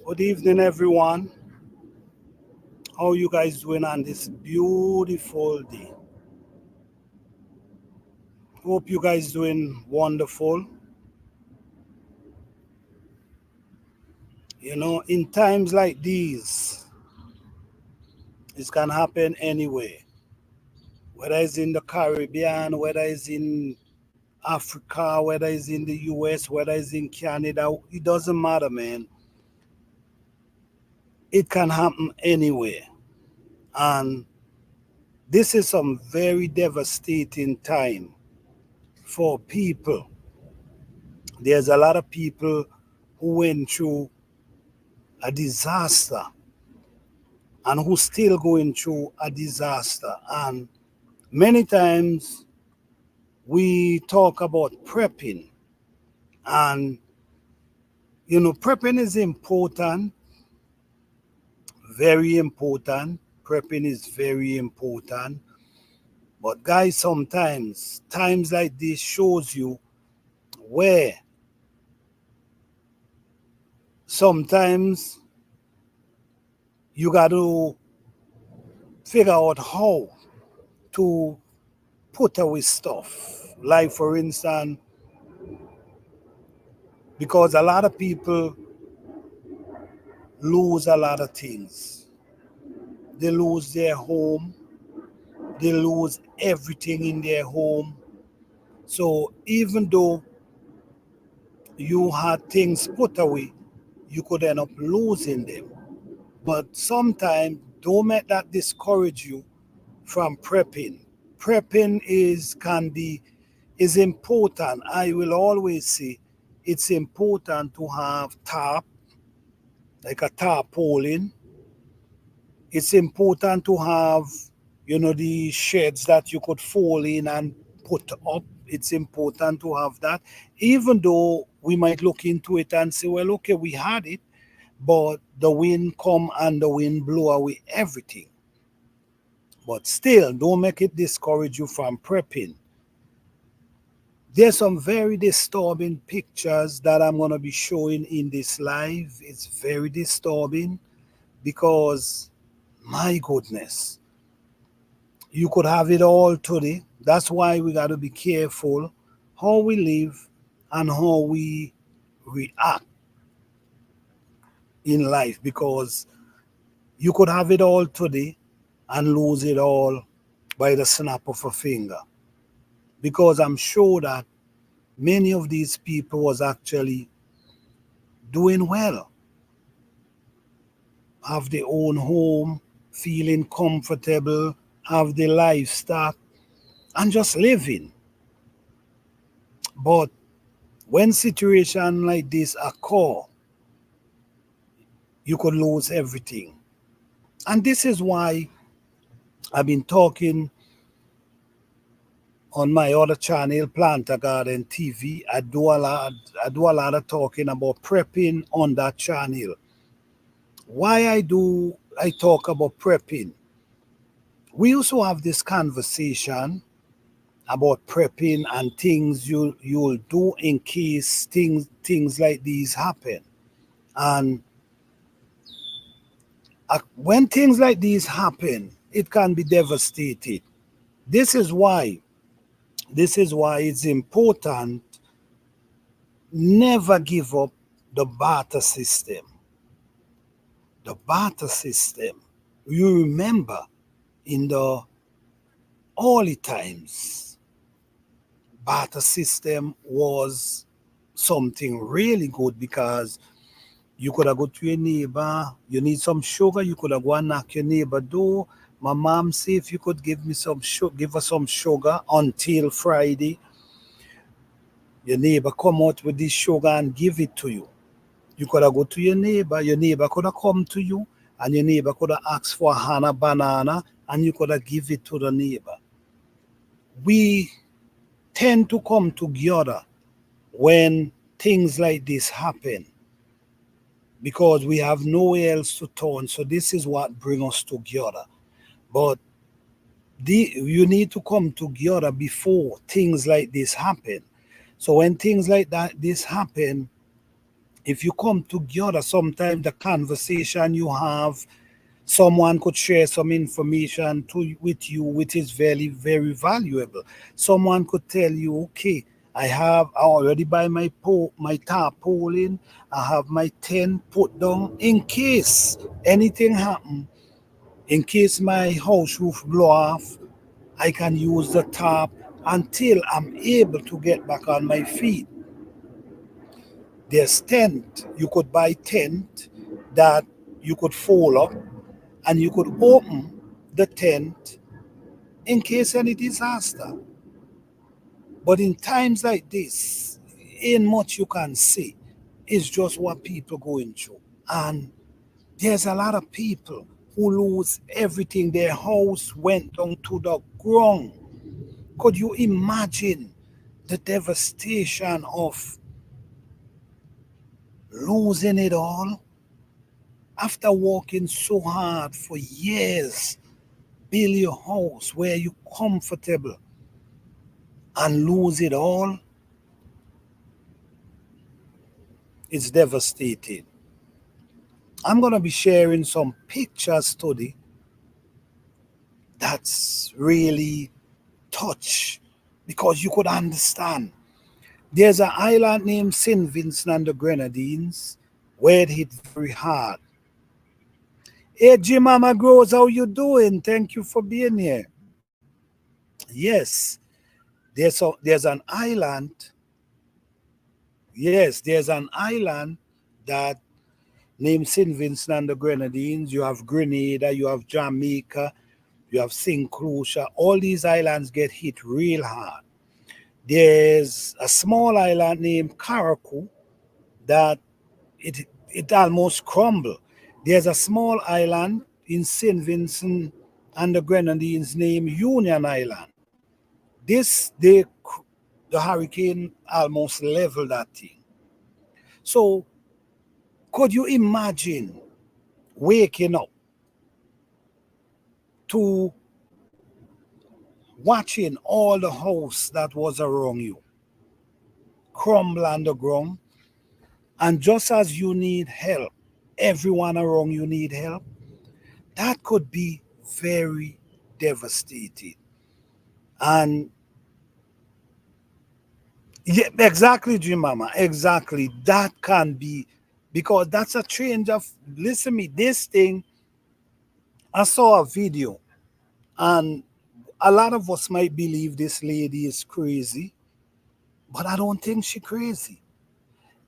Good evening, everyone. How you guys doing on this beautiful day? Hope you guys doing wonderful. You know, in times like these, it can happen anywhere. Whether it's in the Caribbean, whether it's in Africa, whether it's in the US, whether it's in Canada, it doesn't matter, man. It can happen anywhere. And this is some very devastating time for people. There's a lot of people who went through a disaster and who still going through a disaster. And many times we talk about prepping, and prepping is important, very important. Prepping is very important. But guys, sometimes times like this shows you where sometimes you got to figure out how to put away stuff. Like, for instance, because a lot of people lose a lot of things. They lose their home, they lose everything in their home. So even though you had things put away, you could end up losing them. But sometimes don't make that discourage you from prepping. Prepping is important. I will always say it's important to have tarp, like a tarpaulin. It's important to have, the sheds that you could fall in and put up. It's important to have that, even though we might look into it and say, well, okay, we had it, but the wind come and the wind blow away everything. But still, don't make it discourage you from prepping. There's some very disturbing pictures that I'm going to be showing in this live. It's very disturbing because, my goodness, you could have it all today. That's why we got to be careful how we live and how we react in life, because you could have it all today and lose it all by the snap of a finger. Because I'm sure that many of these people was actually doing well, have their own home, feeling comfortable, have their livestock, and just living. But when situation like this occur, you could lose everything. And this is why I've been talking on my other channel, Planter Garden TV. I do a lot of talking about prepping on that channel. Why I talk about prepping? We also have this conversation about prepping and things you'll do in case things like these happen. And when things like these happen, it can be devastating. This is why it's important never give up the barter system. The barter system. You remember in the early times, barter system was something really good because you could have go to your neighbor, you need some sugar, you could have go and knock your neighbor door. My mom say if you could give me some sugar, give her some sugar until Friday. Your neighbor come out with this sugar and give it to you. You could have go to your neighbor could have come to you, and your neighbor could have asked for a Hana banana, and you could have give it to the neighbor. We tend to come together when things like this happen because we have nowhere else to turn. So this is what brings us together. But you need to come together before things like this happen. So when things like this happen, If you come together, sometimes the conversation you have, someone could share some information with you which is very, very valuable. Someone could tell you, okay, I already buy my tarpaulin, I have my tent put down in case anything happen, in case my house roof blow off, I can use the tarp until I'm able to get back on my feet. There's tent. You could buy tent that you could fold up and you could open the tent in case any disaster. But in times like this, ain't much you can say. It's just what people going through. And there's a lot of people who lose everything. Their house went down to the ground. Could you imagine the devastation of losing it all? After working so hard for years, build your house where you're comfortable and lose it all, it's devastating. I'm going to be sharing some pictures today that's really touch because you could understand. There's an island named St. Vincent and the Grenadines where it hit very hard. Hey, Jim Mama Grows, how you doing? Thank you for being here. Yes, there's an island. Yes, there's an island that named St. Vincent and the Grenadines. You have Grenada, you have Jamaica, you have St. Lucia. All these islands get hit real hard. There's a small island named Caracu that it almost crumbled. There's a small island in St. Vincent and the Grenadines named Union Island. The hurricane almost leveled that thing. So could you imagine waking up to watching all the house that was around you crumble underground, and just as you need help, everyone around you need help? That could be very devastating. And yeah, exactly, Jim Mama, exactly. That can be because that's a change of, listen me, this thing, I saw a video, and a lot of us might believe this lady is crazy, but I don't think she's crazy.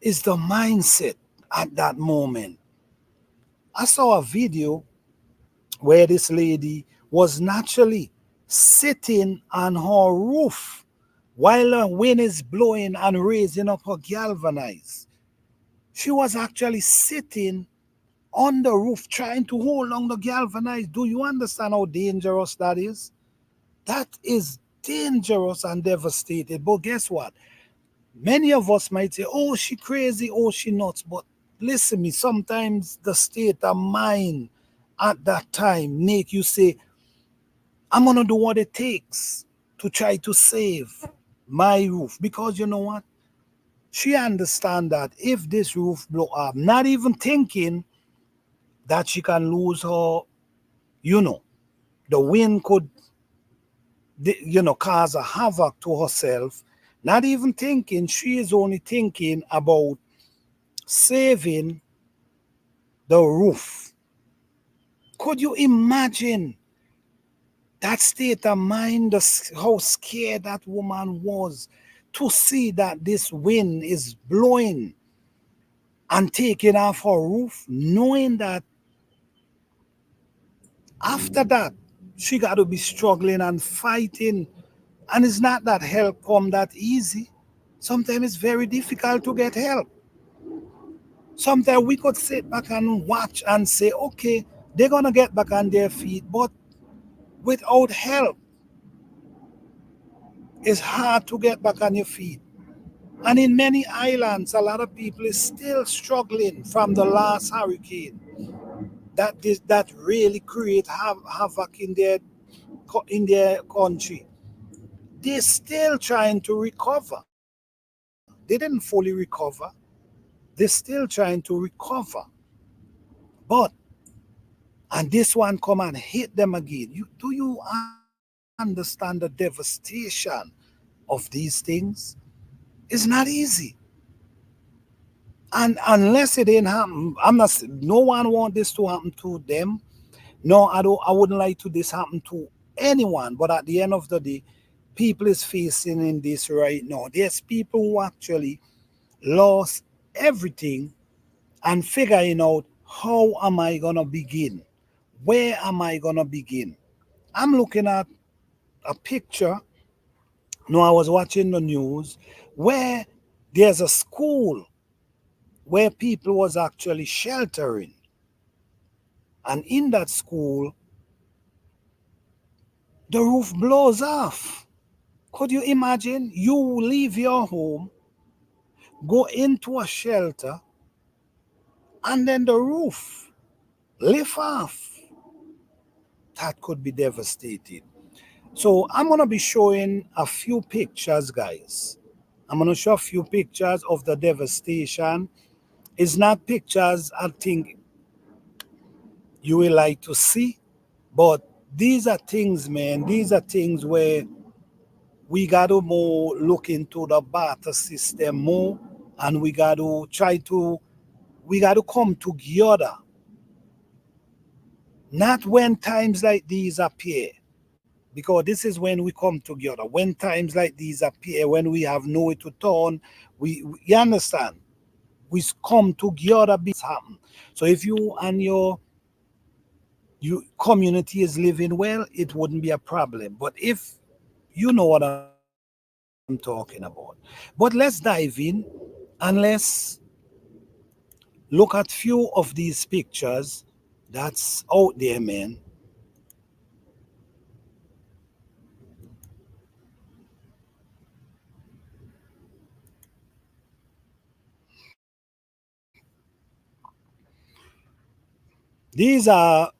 It's the mindset at that moment. I saw a video where this lady was naturally sitting on her roof while the wind is blowing and raising up her galvanized. She was actually sitting on the roof trying to hold on the galvanized. Do you understand how dangerous that is? That is dangerous and devastating. But guess what? Many of us might say, oh, she crazy, oh, she nuts. But listen me, sometimes the state of mind at that time make you say, I'm going to do what it takes to try to save my roof. Because you know what? She understand that if this roof blow up, not even thinking that she can lose her, you know, the wind could, cause a havoc to herself. Not even thinking, she is only thinking about saving the roof. Could you imagine that state of mind, how scared that woman was to see that this wind is blowing and taking off her roof, knowing that after that, she got to be struggling and fighting. And it's not that help come that easy. Sometimes it's very difficult to get help. Sometimes we could sit back and watch and say, okay, they're going to get back on their feet. But without help, it's hard to get back on your feet. And in many islands, a lot of people is still struggling from the last hurricane that really create havoc in their country. They're still trying to recover. They didn't fully recover. They're still trying to recover. But and this one come and hit them again. Do you understand the devastation of these things? It's not easy. And unless it didn't happen, no one want this to happen to them. No, I wouldn't like to this happen to anyone. But at the end of the day, people is facing in this right now. There's people who actually lost everything and figuring out how am I gonna begin? Where am I gonna begin? I'm looking at a picture. No, I was watching the news where there's a school where people was actually sheltering, and in that school the roof blows off. Could you imagine? You leave your home, go into a shelter, and then the roof lift off. That could be devastating. So I'm gonna be showing a few pictures, guys. I'm gonna show a few pictures of the devastation. It's not pictures I think you will like to see, but these are things, man. These are things where we got to more look into the barter system more, and we got to come together. Not when times like these appear, because this is when we come together. When times like these appear, when we have nowhere to turn, you understand? We come together, happen. So if you and your community is living well, it wouldn't be a problem. But if you know what I'm talking about. But let's dive in and look at few of these pictures that's out there, man. These are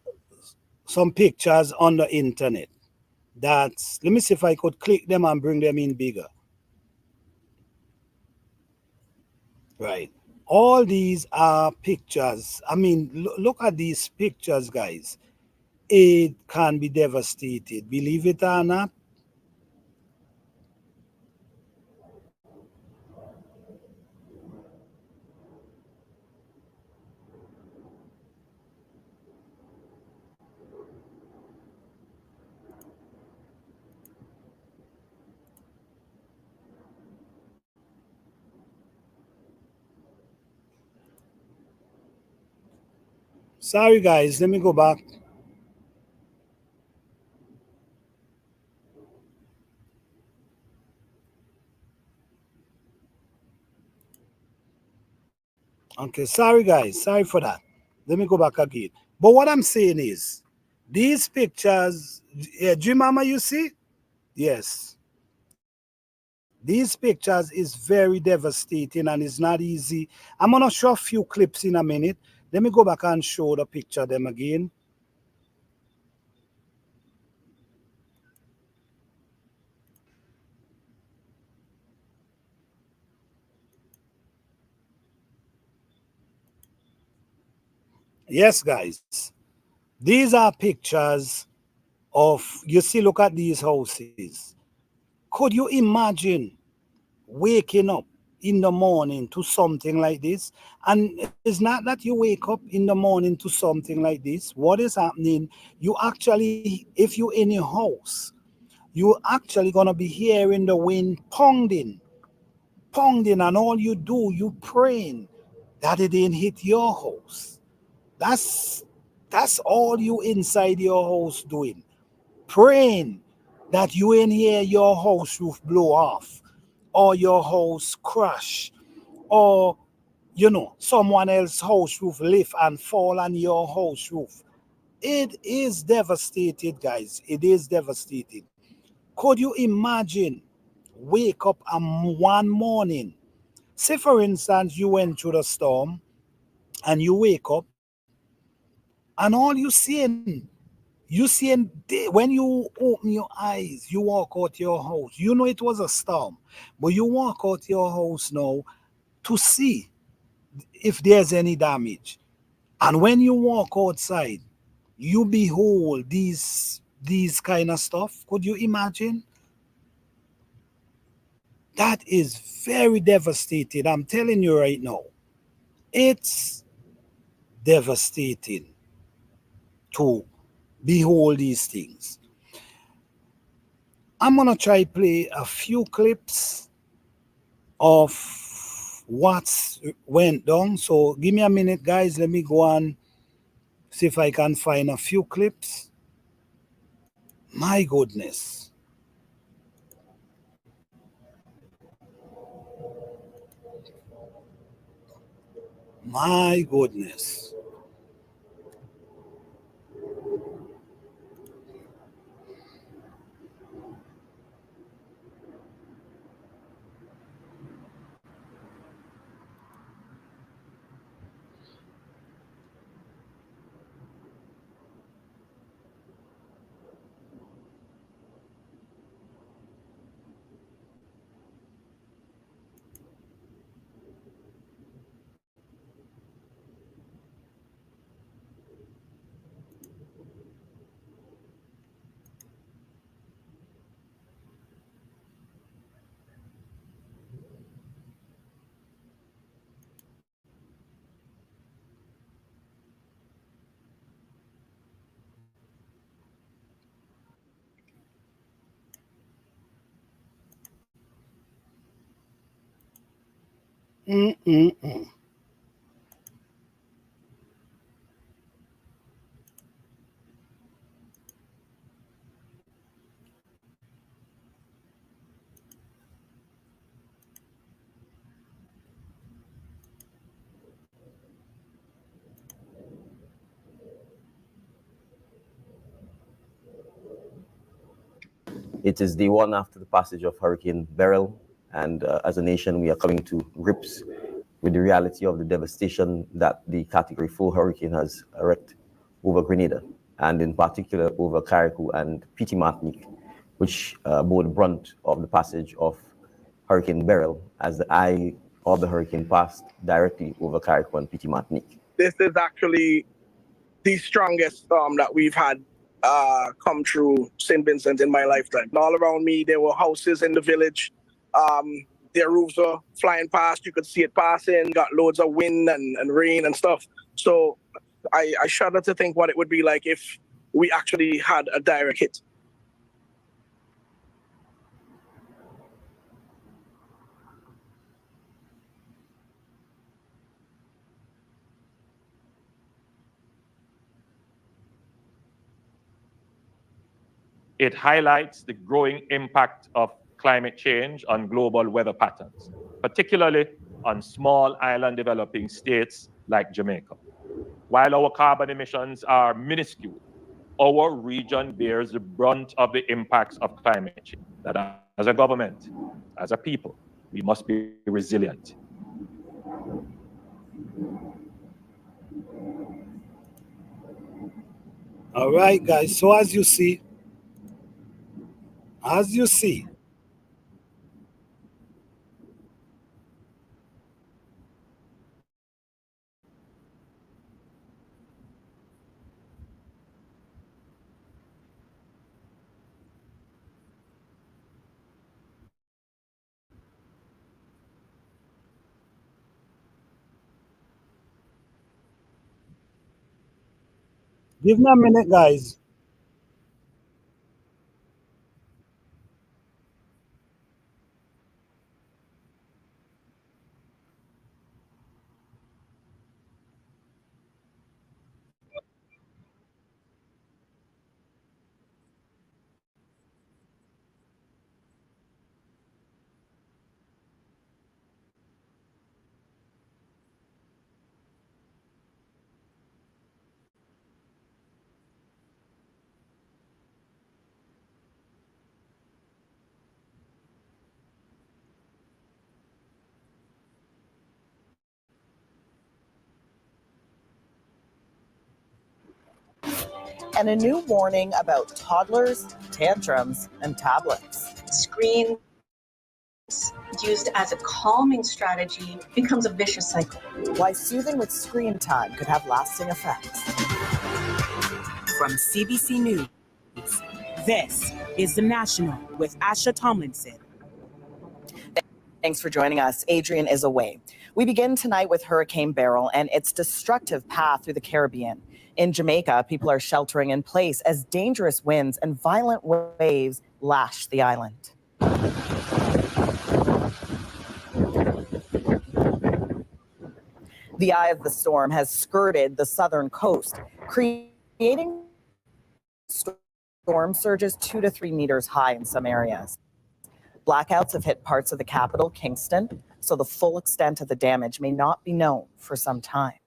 some pictures on the internet. That's let me see if I could click them and bring them in bigger. Right. All these are pictures. I mean, look at these pictures, guys. It can be devastated. Believe it or not. Sorry, guys. Let me go back. Okay. Sorry, guys. Sorry for that. Let me go back again. But what I'm saying is, these pictures, yeah, do you remember you see? Yes. These pictures is very devastating and it's not easy. I'm gonna show a few clips in a minute. Let me go back and show the picture them again. Yes, guys. These are pictures of you see, look at these houses. Could you imagine waking up in the morning to something like this? And it's not that you wake up in the morning to something like this. What is happening? You actually, if you're in your house, you actually gonna be hearing the wind pounding, and all you do, you praying that it didn't hit your house. That's that's all you inside your house doing. Praying that you ain't hear your house roof blow off or your house crash or someone else's house roof lift and fall on your house roof. It is devastated, guys. It is devastating. Could you imagine wake up one morning? Say, for instance, you went through the storm and you wake up and all when you open your eyes, you walk out your house. You know it was a storm, but you walk out your house now to see. if there's any damage. And when you walk outside, you behold these kind of stuff. Could you imagine? That is very devastating. I'm telling you right now. It's devastating to behold these things. I'm gonna try play a few clips of what's went down. So give me a minute, guys. Let me go and see if I can find a few clips. My goodness. My goodness. Mm-mm-mm. It is day one after the passage of Hurricane Beryl, and as a nation, we are coming to grips with the reality of the devastation that the Category 4 hurricane has wreaked over Grenada, and in particular over Carriacou and Petite Martinique, which bore the brunt of the passage of Hurricane Beryl as the eye of the hurricane passed directly over Carriacou and Petite Martinique. This is actually the strongest storm that we've had come through St. Vincent in my lifetime. All around me, there were houses in the village. Their roofs were flying past. You could see it passing, got loads of wind and rain and stuff. So I shudder to think what it would be like if we actually had a direct hit. It highlights the growing impact of climate change on global weather patterns, particularly on small island developing states like Jamaica. While our carbon emissions are minuscule, our region bears the brunt of the impacts of climate change. That as a government, as a people, we must be resilient. All right, guys. So as you see, give me a minute, guys. And a new warning about toddlers, tantrums, and tablets. Screens is used as a calming strategy becomes a vicious cycle. Why soothing with screen time could have lasting effects. From CBC News, this is The National with Asha Tomlinson. Thanks for joining us. Adrian is away. We begin tonight with Hurricane Baryl and its destructive path through the Caribbean. In Jamaica, people are sheltering in place as dangerous winds and violent waves lash the island. The eye of the storm has skirted the southern coast, creating storm surges 2 to 3 meters high in some areas. Blackouts have hit parts of the capital, Kingston, so the full extent of the damage may not be known for some time.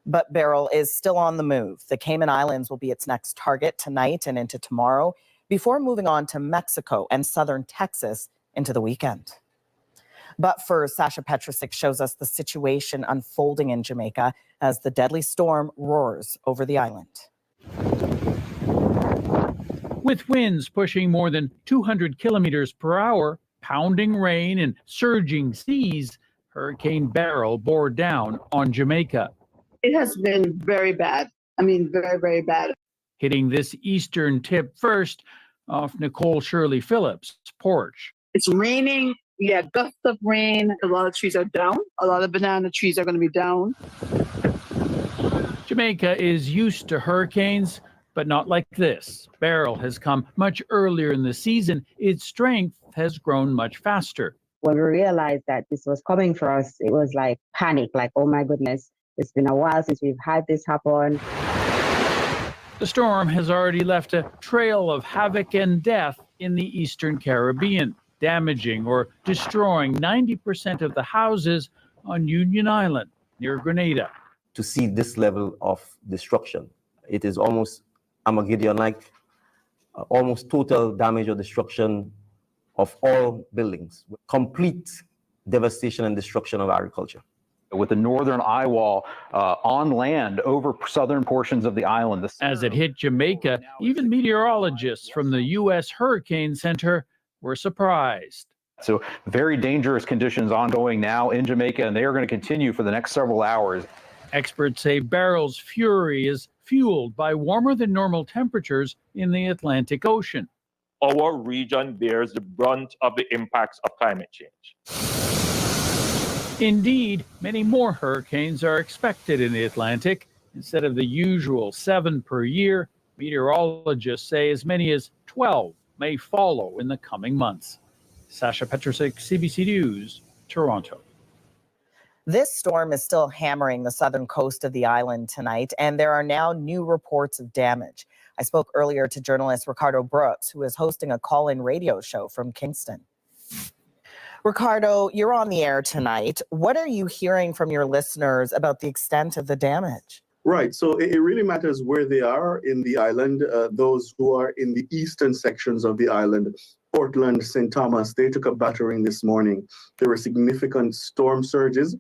But Baryl is still on the move. The Cayman Islands will be its next target tonight and into tomorrow, before moving on to Mexico and southern Texas into the weekend. But first, Sasha Petrusik shows us the situation unfolding in Jamaica as the deadly storm roars over the island. With winds pushing more than 200 kilometers per hour, pounding rain and surging seas, Hurricane Baryl bore down on Jamaica. It has been very bad. I mean, very, very bad. Hitting this eastern tip first off Nicole Shirley Phillips' porch. It's raining. We had gusts of rain. A lot of trees are down. A lot of banana trees are going to be down. Jamaica is used to hurricanes, but not like this. Baryl has come much earlier in the season. Its strength has grown much faster. When we realized that this was coming for us, it was like panic, like, oh my goodness, it's been a while since we've had this happen. The storm has already left a trail of havoc and death in the eastern Caribbean, damaging or destroying 90% of the houses on Union Island near Grenada. To see this level of destruction, it is almost Armageddon-like, almost total damage or destruction of all buildings, complete devastation and destruction of agriculture. With the northern eye wall on land over southern portions of the island. As it hit Jamaica, even meteorologists from the U.S. Hurricane Center were surprised. So very dangerous conditions ongoing now in Jamaica, and they are going to continue for the next several hours. Experts say Baryl's fury is fueled by warmer than normal temperatures in the Atlantic Ocean. Our region bears the brunt of the impacts of climate change. Indeed, many more hurricanes are expected in the Atlantic. Instead of the usual 7 per year, meteorologists say as many as 12 may follow in the coming months. Sasha Petrusik, CBC News, Toronto. This storm is still hammering the southern coast of the island tonight, and there are now new reports of damage. I spoke earlier to journalist Ricardo Brooks, who is hosting a call-in radio show from Kingston. Ricardo, you're on the air tonight. What are you hearing from your listeners about the extent of the damage? Right. So it really matters where they are in the island. Those who are in the eastern sections of the island, Portland, St. Thomas, they took a battering this morning. There were significant storm surges.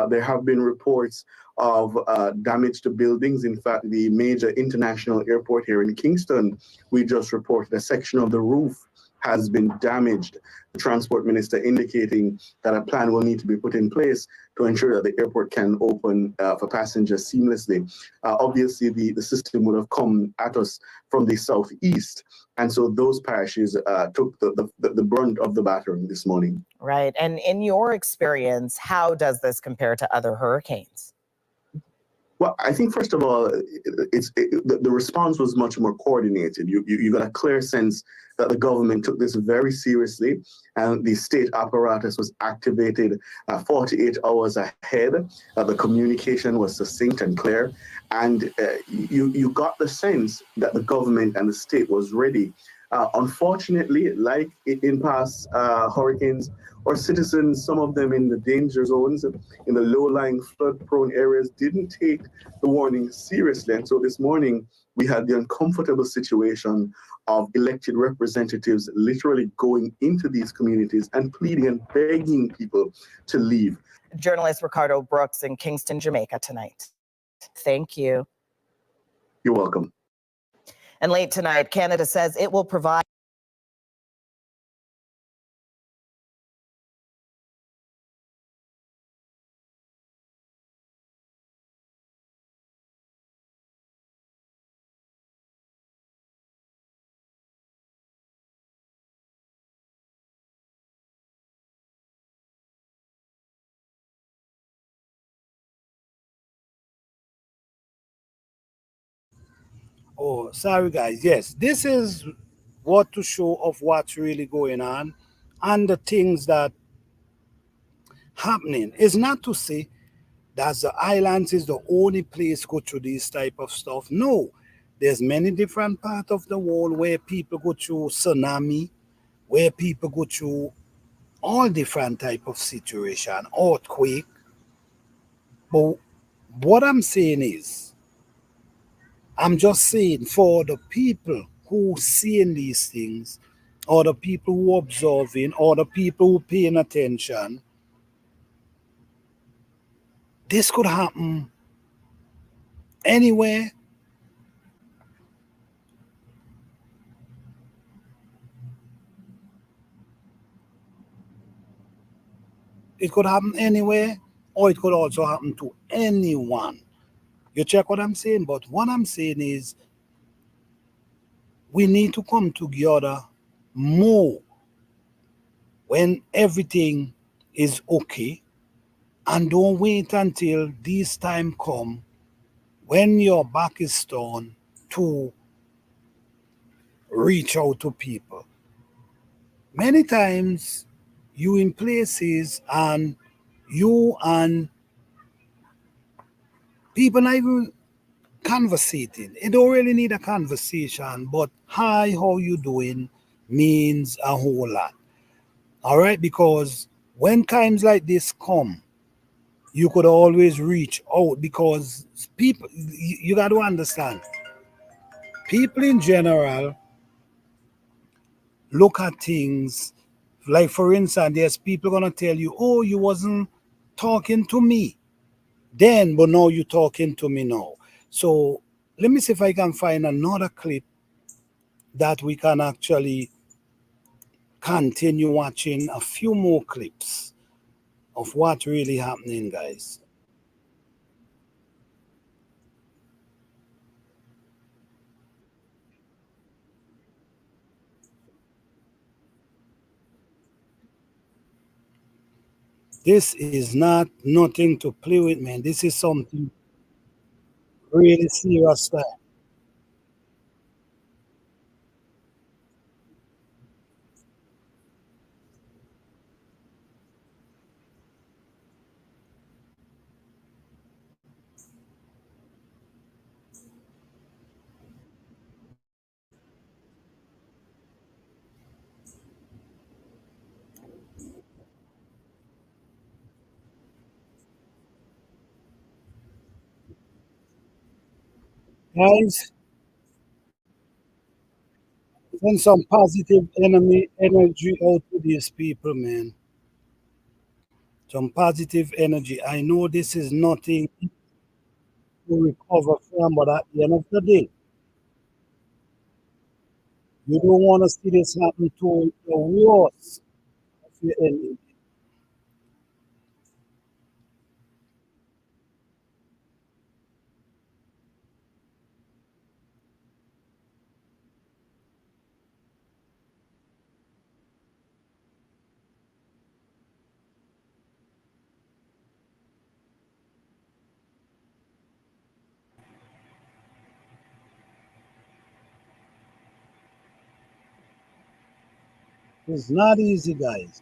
There have been reports of damage to buildings. In fact, the major international airport here in Kingston, we just reported a section of the roof has been damaged. The transport minister indicating that a plan will need to be put in place to ensure that the airport can open for passengers seamlessly. Obviously, the system would have come at us from the southeast. And so those parishes took the brunt of the battering this morning. Right. And in your experience, how does this compare to other hurricanes? Well, I think, first of all, the response was much more coordinated. You got a clear sense that the government took this very seriously, and the state apparatus was activated 48 hours ahead. The communication was succinct and clear, and you got the sense that the government and the state was ready. Unfortunately, like in past hurricanes, our citizens, some of them in the danger zones, in the low-lying flood-prone areas, didn't take the warning seriously. And so this morning, we had the uncomfortable situation of elected representatives literally going into these communities and pleading and begging people to leave. Journalist Ricardo Brooks in Kingston, Jamaica tonight. Thank you. You're welcome. And late tonight, Canada says it will provide Oh, sorry guys. Yes, this is what to show of what's really going on and the things that happening. It's not to say that the islands is the only place go through this type of stuff. No, there's many different parts of the world where people go through tsunami, where people go through all different type of situation, earthquake. But what I'm saying is, I'm just saying for the people who seeing these things, or the people who observing, or the people who paying attention, this could happen anywhere. It could happen anywhere, or it could also happen to anyone. You check what I'm saying? But what I'm saying is we need to come together more when everything is okay, and don't wait until this time come when your back is turned to reach out to people. Many times you in places and you and people not even conversating. It don't really need a conversation, but hi, how you doing means a whole lot. All right, because when times like this come, you could always reach out because people, you got to understand, people in general look at things like, for instance, there's people gonna tell you, oh, you wasn't talking to me then, but now you're talking to me now. So let me see if I can find another clip that we can actually continue watching a few more clips of what really happening, guys. This is not nothing to play with, man. This is something really serious. Guys, send some positive energy out to these people, man. Some positive energy. I know this is nothing to recover from, but at the end of the day, you don't want to see this happen to the worst of your enemy. It's not easy, guys.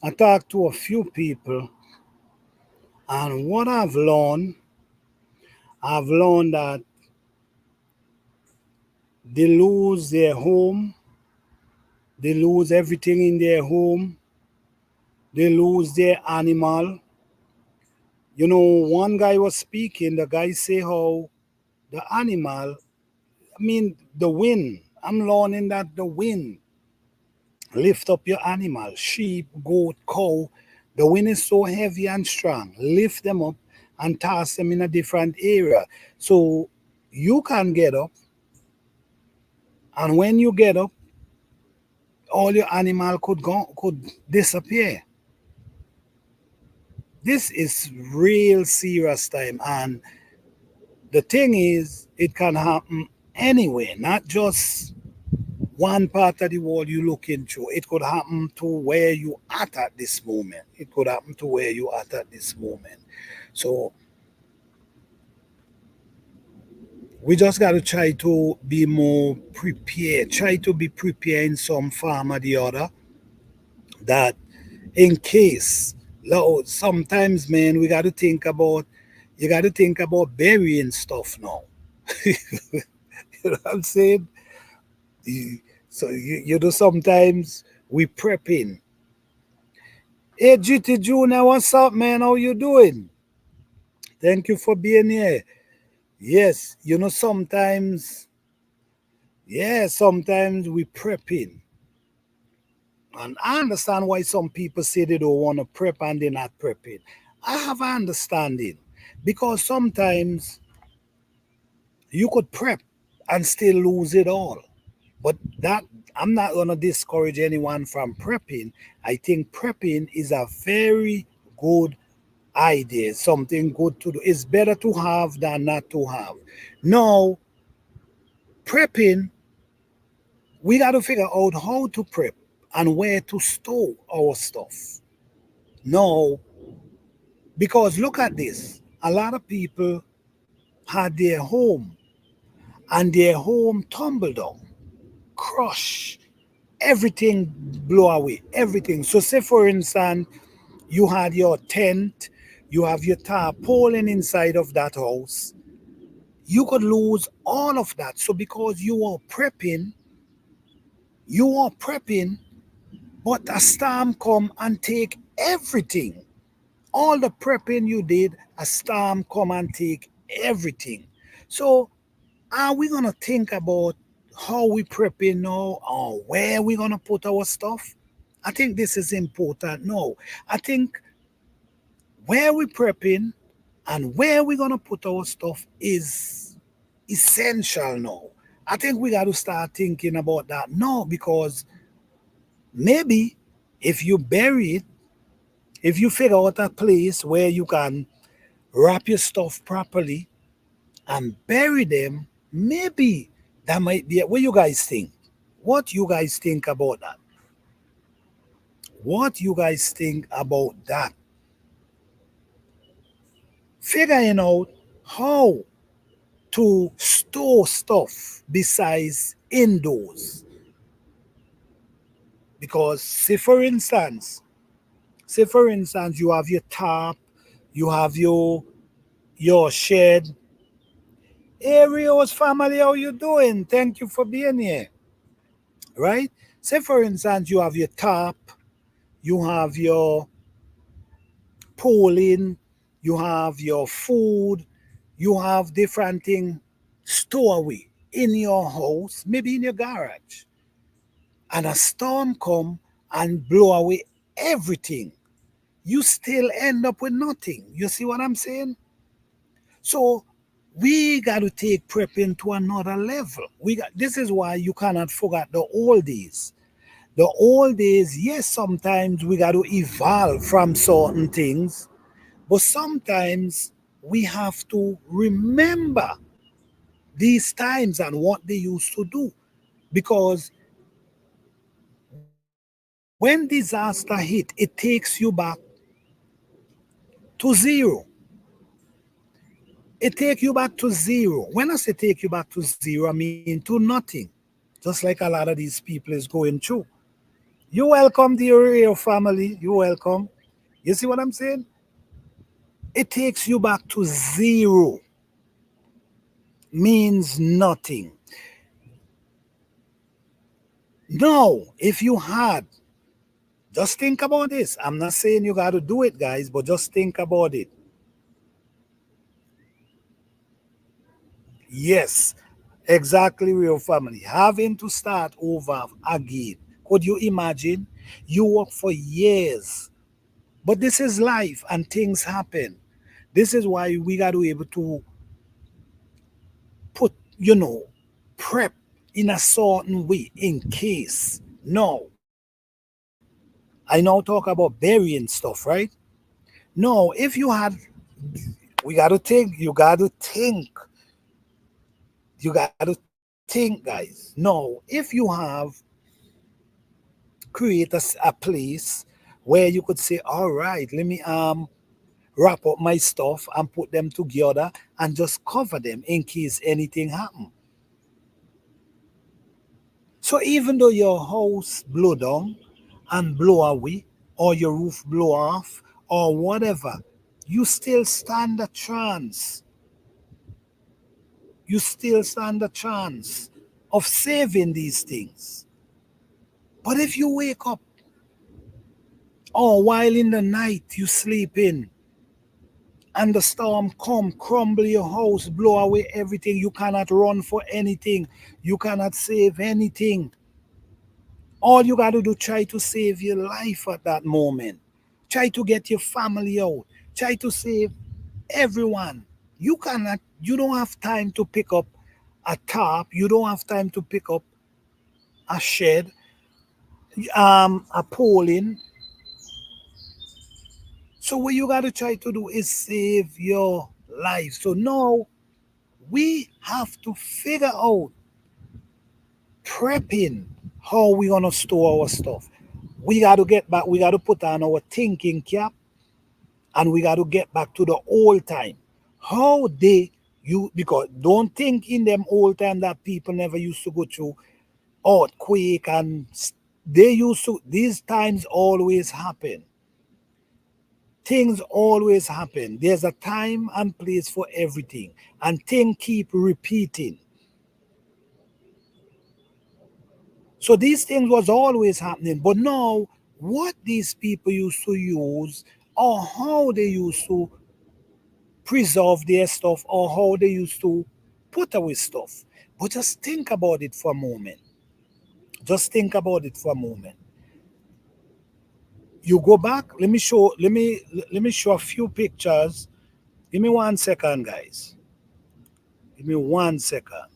I talked to a few people, and what I've learned that they lose their home, they lose everything in their home, they lose their animal. You know, one guy was speaking, the guy say how the animal, I mean, the wind, I'm learning that the wind lift up your animal, sheep, goat, cow. The wind is so heavy and strong. Lift them up and toss them in a different area. So you can get up, and when you get up, all your animal could disappear. This is real serious time, and the thing is, it can happen anywhere, not just one part of the world you look into. It could happen to where you at this moment. It could happen to where you at this moment. So we just got to try to be more prepared. Try to be prepared in some form or the other. That in case, sometimes, man, we got to think about. You got to think about burying stuff now. You know what I'm saying? You know, sometimes we prepping. Hey, GT Junior, what's up, man? How you doing? Thank you for being here. Yes, you know, sometimes we prepping. And I understand why some people say they don't want to prep and they're not prepping. I have an understanding. Because sometimes you could prep and still lose it all. But that I'm not gonna discourage anyone from prepping. I think prepping is a very good idea, something good to do. It's better to have than not to have. Now, prepping, we got to figure out how to prep and where to store our stuff. No, because look at this. A lot of people had their home and their home tumbled down, crush, everything blow away, everything. So say for instance, you had your tent, you have your tarpaulin inside of that house. You could lose all of that. So because you are prepping, but a storm come and take everything. All the prepping you did, a storm come and take everything. So are we gonna think about how we prepping now or where we gonna put our stuff? I think this is important. No, I think where we prepping and where we gonna put our stuff is essential now. I think we got to start thinking about that now because maybe if you bury it, if you figure out a place where you can wrap your stuff properly and bury them, maybe that might be it. What you guys think? What you guys think about that? What you guys think about that? Figuring out how to store stuff besides indoors. Because say for instance, you have your tarp, you have your shed. Hey Rio's family, how you doing? Thank you for being here. Right? Say for instance, you have your tarp, you have your pooling, you have your food, you have different things stored away in your house, maybe in your garage. And a storm come and blow away everything. You still end up with nothing. You see what I'm saying? So we got to take prepping to another level. This is why you cannot forget the old days. The old days, yes, sometimes we got to evolve from certain things, but sometimes we have to remember these times and what they used to do. Because when disaster hit, it takes you back to zero. It take you back to zero. When I say take you back to zero, I mean to nothing. Just like a lot of these people is going through. You welcome the Oreo family. You welcome. You see what I'm saying? It takes you back to zero. Means nothing. No, if you had, just think about this. I'm not saying you got to do it, guys, but just think about it. Yes, exactly, real family. Having to start over again. Could you imagine? You work for years, but this is life and things happen. This is why we got to be able to put, prep in a certain way in case. No, I now talk about burying stuff, right? No, if you had, we got to think, you got to think, guys. No, if you have create a place where you could say, all right, let me wrap up my stuff and put them together and just cover them in case anything happen. So even though your house blow down and blow away, or your roof blow off, or whatever, you still stand a chance. You still stand a chance of saving these things. But if you wake up, or while in the night you sleeping, and the storm come, crumble your house, blow away everything, you cannot run for anything, you cannot save anything. All you got to do, try to save your life at that moment. Try to get your family out. Try to save everyone. You don't have time to pick up a tarp. You don't have time to pick up a shed, a poling. So what you got to try to do is save your life. So now we have to figure out prepping how we gonna store our stuff. We got to get back. We got to put on our thinking cap, and we got to get back to the old time. How they you because don't think in them old time that people never used to go through earthquake and they used to. These times always happen. Things always happen. There's a time and place for everything, and things keep repeating. So these things was always happening. But now, what these people used to use, or how they used to preserve their stuff, or how they used to put away stuff. But just think about it for a moment. Just think about it for a moment. You go back. Let me show a few pictures. Give me 1 second, guys. Give me 1 second.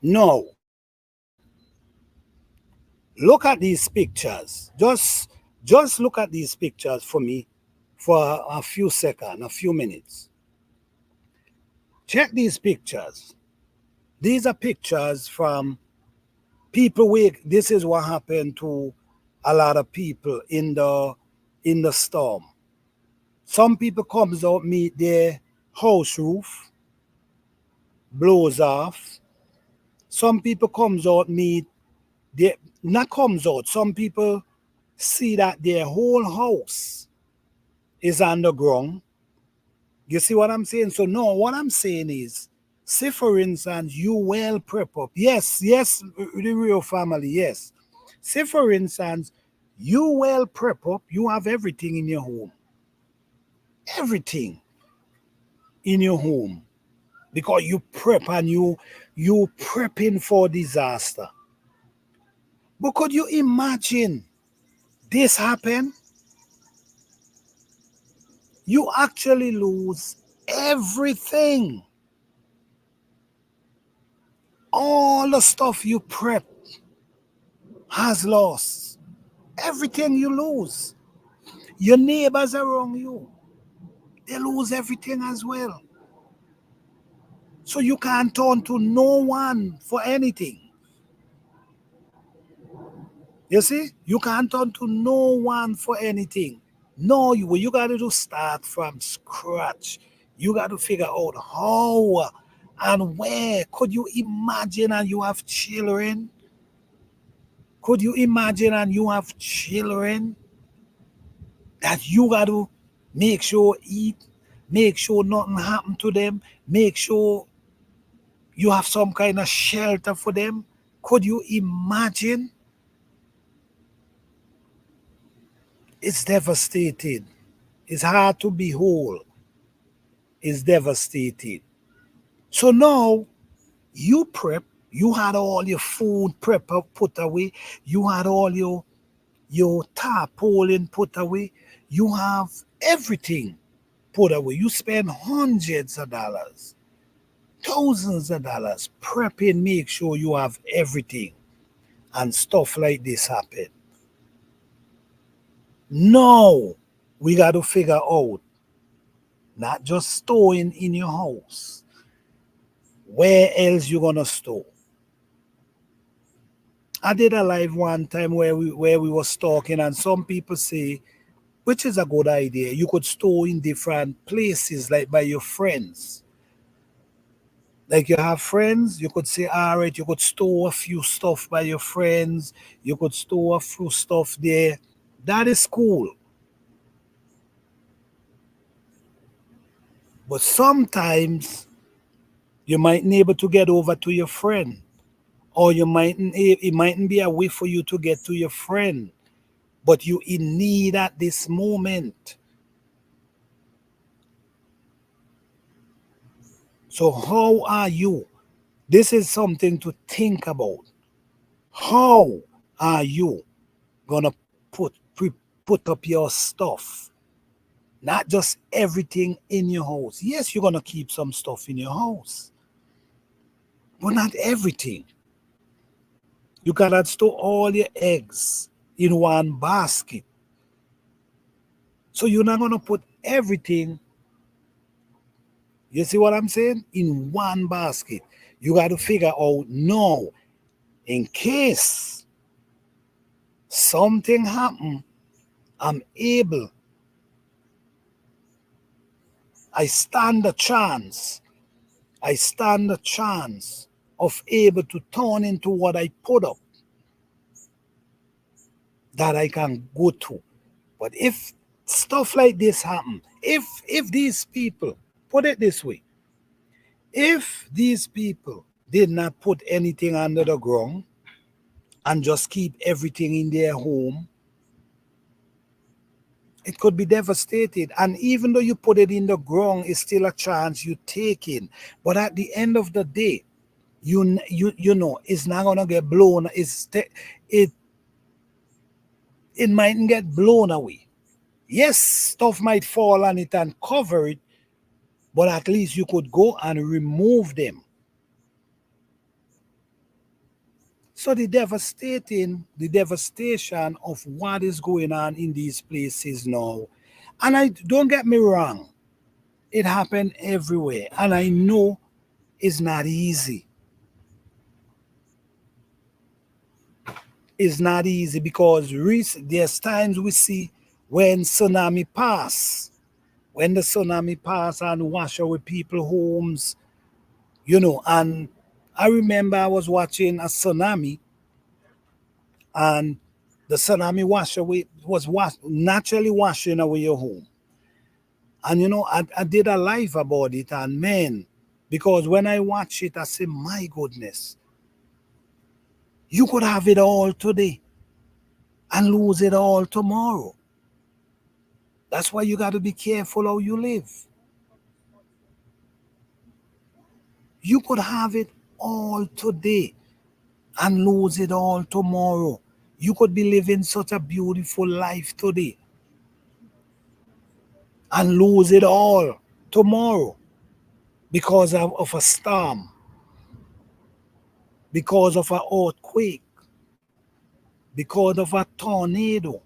No, look at these pictures. Just look at these pictures for me for a few seconds, a few minutes. Check these pictures. These are pictures from people wake. This is what happened to a lot of people in the storm. Some people comes out meet their house roof blows off. Some people comes out meet their not comes out. Some people see that their whole house is underground. You see what I'm saying? So no, what I'm saying is, say for instance, you well prep up. Yes, the real family, yes. Say for instance, you well prep up, you have everything in your home. Everything in your home. Because you prep and you prepping for disaster. But could you imagine this happen? You actually lose everything. All the stuff you prep has lost. Everything you lose. Your neighbors around you, they lose everything as well. So you can't turn to no one for anything. You see, you can't turn to no one for anything. No, you got to do start from scratch. You got to figure out how and where. Could you imagine and you have children? Could you imagine and you have children that you got to make sure eat, make sure nothing happen to them, make sure you have some kind of shelter for them? Could you imagine? It's devastating. It's hard to behold. It's devastating. So now you prep, you had all your food prep put away, you had all your tarpaulin put away, you have everything put away. You spend hundreds of dollars, thousands of dollars prepping, make sure you have everything, and stuff like this happen. Now we got to figure out not just storing in your house. Where else you gonna store? I did a live one time where we was talking, and some people say, which is a good idea, you could store in different places, like by your friends. Like you have friends, you could say, all right, you could store a few stuff by your friends, you could store a few stuff there. That is cool. But sometimes you might not able to get over to your friend, or it mightn't be a way for you to get to your friend, but you in need at this moment. So how are you? This is something to think about. How are you gonna put up your stuff? Not just everything in your house. Yes, you're gonna keep some stuff in your house, but not everything. You cannot store all your eggs in one basket. So you're not gonna put everything, you see what I'm saying, in one basket. You got to figure out, no, in case something happen, I'm able, I stand a chance, I stand a chance of able to turn into what I put up, that I can go to. But if stuff like this happen, if these people, put it this way, if these people did not put anything under the ground and just keep everything in their home, it could be devastated. And even though you put it in the ground, it's still a chance you taking. But at the end of the day, you know, it's not gonna get blown. It mightn't get blown away. Yes, stuff might fall on it and cover it, but at least you could go and remove them. So the devastation of what is going on in these places now, and I don't get me wrong, it happened everywhere, and I know it's not easy. It's not easy because there's times we see when tsunami pass, when the tsunami pass and wash away people homes, you know. And I remember I was watching a tsunami, and the tsunami naturally washing away your home. And you know, I did a live about it, and man, because when I watch it, I say, my goodness, you could have it all today and lose it all tomorrow. That's why you got to be careful how you live. You could have it all today and lose it all tomorrow. You could be living such a beautiful life today and lose it all tomorrow because of a storm, because of an earthquake, because of a tornado,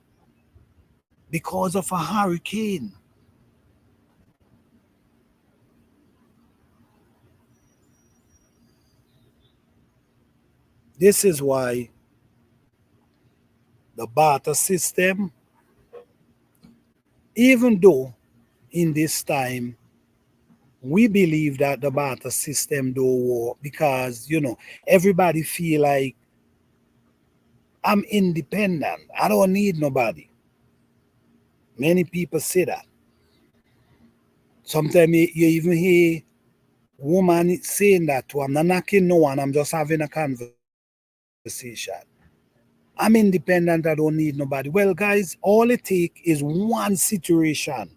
because of a hurricane. This is why the barter system, even though in this time we believe that the barter system don't work because, everybody feel like I'm independent. I don't need nobody. Many people say that. Sometimes you even hear woman saying that too. I'm not knocking no one. I'm just having a conversation. I'm independent. I don't need nobody. Well, guys, all it takes is one situation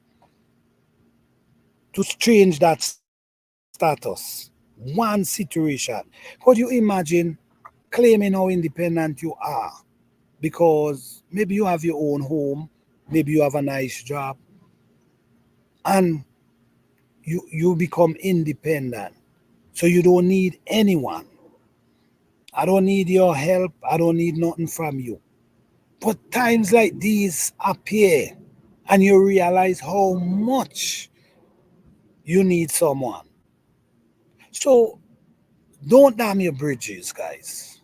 to change that status. One situation. Could you imagine claiming how independent you are? Because maybe you have your own home, maybe you have a nice job, and you become independent. So you don't need anyone. I don't need your help. I don't need nothing from you. But times like these appear and you realize how much you need someone. So don't dam your bridges, guys.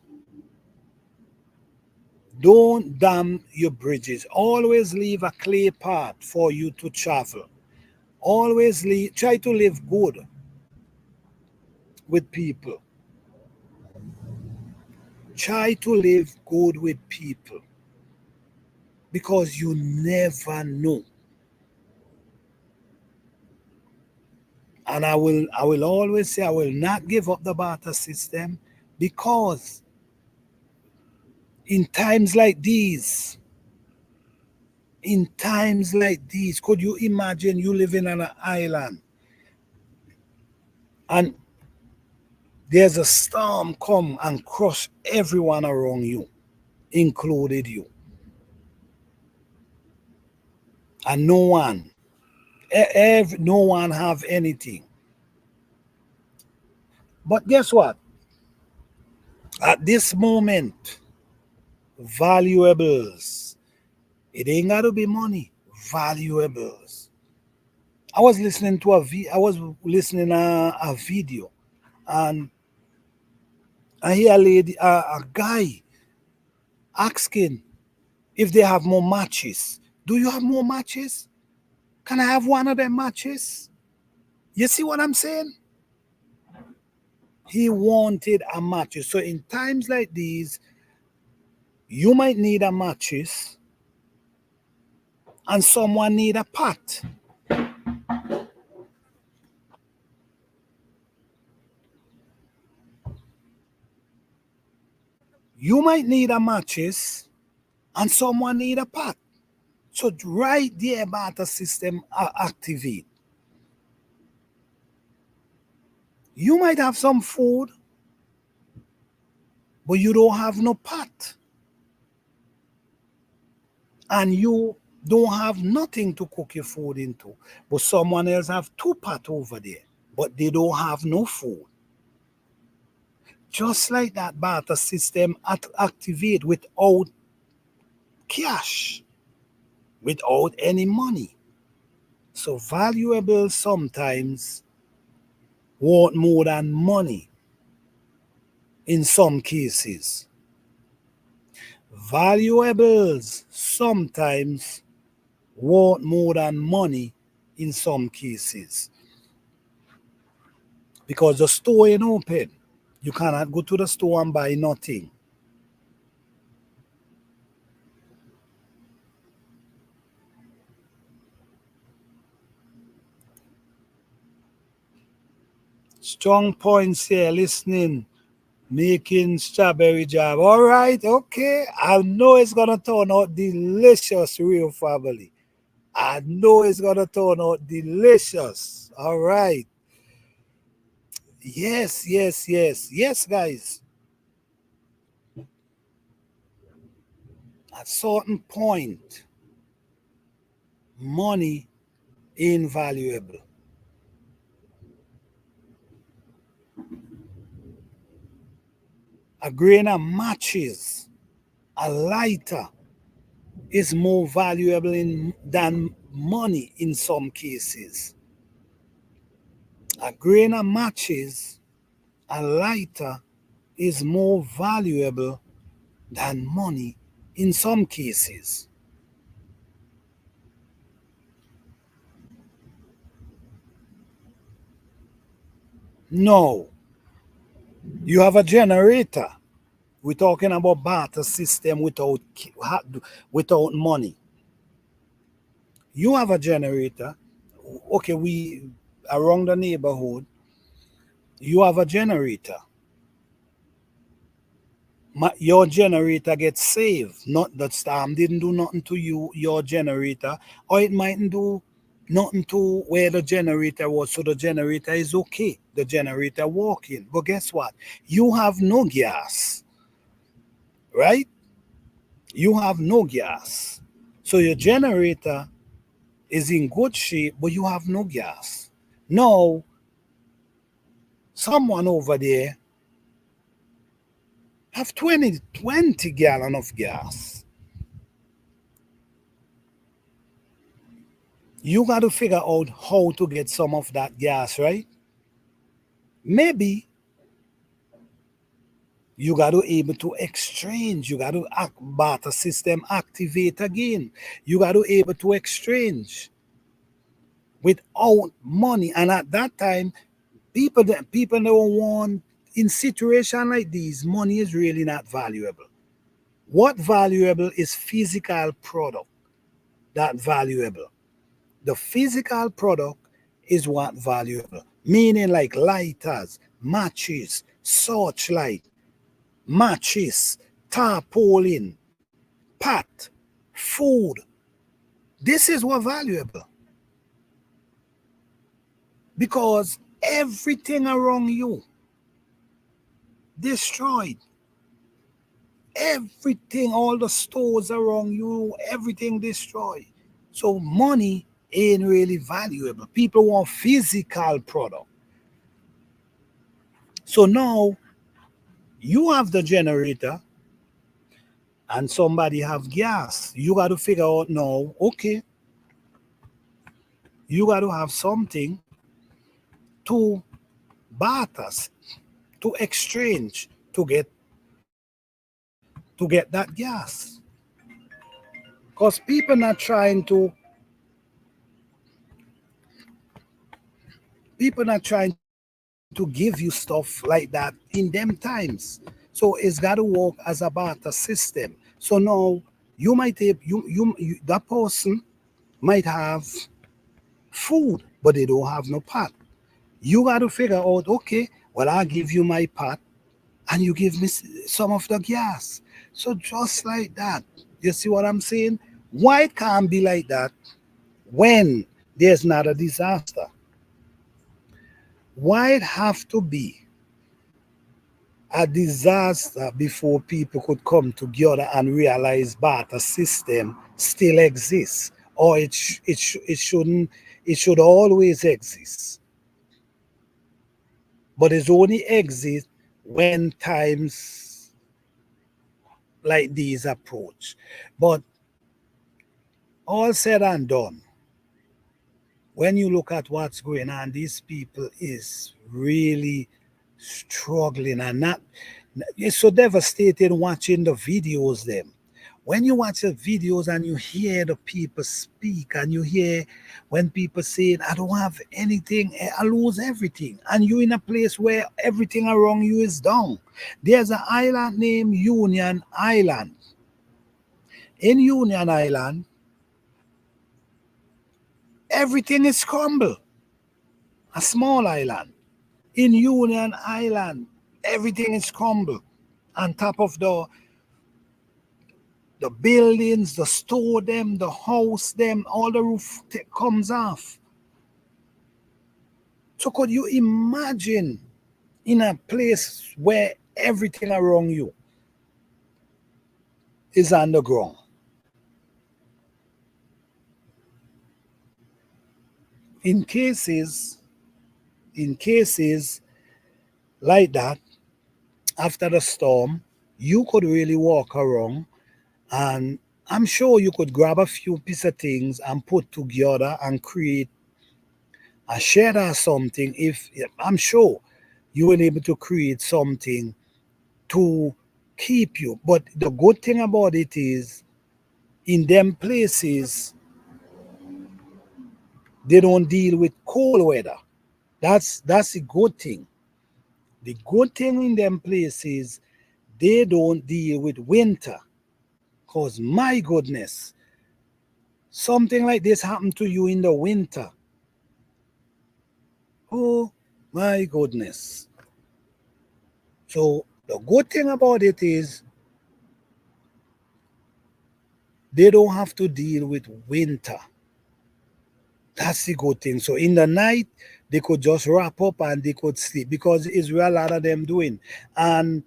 Don't dam your bridges. Always leave a clear path for you to travel. Always try to live good with people. Try to live good with people because you never know. And I will always say I will not give up the barter system because in times like these, could you imagine you living on an island and there's a storm come and crush everyone around you, included you, and no one have anything. But guess what? At this moment, valuables. It ain't got to be money. Valuables. I was listening to a video, and I hear a guy asking if they have more matches. Do you have more matches? Can I have one of them matches? You see what I'm saying? He wanted a matches. So in times like these, you might need a matches and someone need a pot. You might need a matches and someone need a pot. So right there, barter system activate. You might have some food, but you don't have no pot. And you don't have nothing to cook your food into. But someone else have two pots over there, but they don't have no food. Just like that, barter system activate without cash, without any money. So valuables sometimes want more than money in some cases. Valuables sometimes want more than money in some cases. Because the store ain't open. You cannot go to the store and buy nothing. Strong points here, listening, making strawberry jam. All right, okay. I know it's going to turn out delicious, real family. I know it's going to turn out delicious. All right. Yes, yes, yes. Yes, guys. At certain point, money invaluable. A grain of matches, a lighter is more valuable than money in some cases. A grain of matches, a lighter is more valuable than money in some cases. No, you have a generator. We're talking about barter system without money. You have a generator. Okay, we around the neighborhood. You have a generator. Your generator gets saved. Not that storm didn't do nothing to you, your generator, or it mightn't do nothing to where the generator was. So the generator is okay. The generator working. But guess what? You have no gas, right? You have no gas. So your generator is in good shape, but you have no gas. Now, someone over there have 20 gallon of gas. You got to figure out how to get some of that gas, right? Maybe you got to able to exchange. You got to barter system activate again. You got to able to exchange without money. And at that time, people don't want, in situation like these, money is really not valuable. What valuable is physical product that valuable. The physical product is what valuable. Meaning like lighters, matches, searchlight, matches, tarpaulin, pot, food. This is what valuable. Because everything around you destroyed. Everything, all the stores around you, everything destroyed. So money ain't really valuable. People want physical product. So now you have the generator and somebody have gas. You got to figure out now, okay, you got to have something to barter, to exchange, to get that gas. Because people not trying to give you stuff like that in them times. So it's got to work as a barter system. So now you might have that person might have food, but they don't have no pot. You got to figure out, okay, well, I'll give you my pot and you give me some of the gas. So just like that, you see what I'm saying? Why it can't be like that when there's not a disaster? Why it have to be a disaster before people could come together and realize barter system still exists, or it shouldn't, it should always exist, but it's only exist when times like these approach. But all said and done, when you look at what's going on, these people is really struggling, and not, it's so devastating watching the videos them. When you watch the videos and you hear the people speak, and you hear when people say, I don't have anything, I lose everything, and you in a place where everything around you is down. There's an island named Union Island. In Union Island, everything is crumbled. A small island. In Union Island, everything is crumbled. On top of the buildings, the store them, the house them, all the roof comes off. So could you imagine in a place where everything around you is underground? In cases like that, after the storm, you could really walk around, and I'm sure you could grab a few piece of things and put together and create a shed or something. If I'm sure you were able to create something to keep you. But the good thing about it is, in them places, they don't deal with cold weather. That's a good thing. The good thing in them places, they don't deal with winter. Cause my goodness, something like this happened to you in the winter. Oh my goodness. So the good thing about it is they don't have to deal with winter. That's the good thing. So in the night, they could just wrap up and they could sleep because Israel, a lot of them doing. And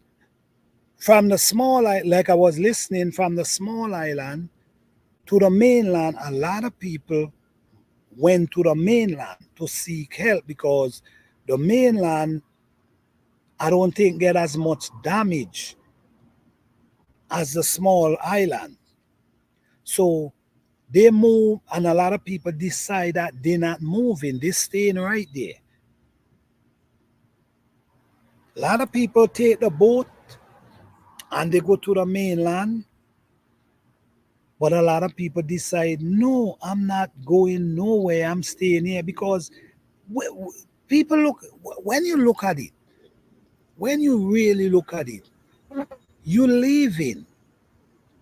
from the small, like I was listening, from the small island to the mainland, a lot of people went to the mainland to seek help because the mainland, I don't think, get as much damage as the small island. So they move, and a lot of people decide that they're not moving, they're staying right there. A lot of people take the boat and they go to the mainland, but a lot of people decide, no, I'm not going nowhere, I'm staying here because people look, when you look at it, when you really look at it, you leaving.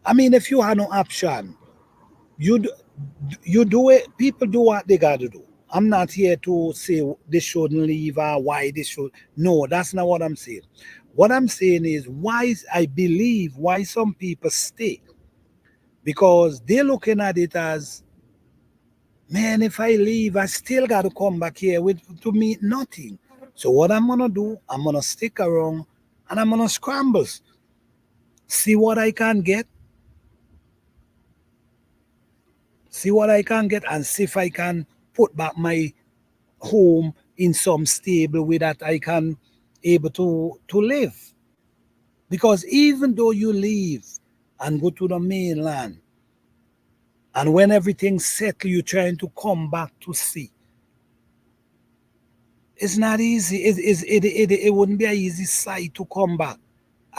I mean, if you have no option, you do, you do it. People do what they got to do. I'm not here to say they shouldn't leave or why they should. No, that's not what I'm saying. What I'm saying is I believe why some people stay, because they're looking at it as, man, if I leave, I still got to come back here with to meet nothing. So what I'm gonna do, I'm gonna stick around and I'm gonna scramble, see what I can get, and see if I can put back my home in some stable way that I can able to live. Because even though you leave and go to the mainland, and when everything's settled, you're trying to come back to see. It's not easy. It wouldn't be an easy sight to come back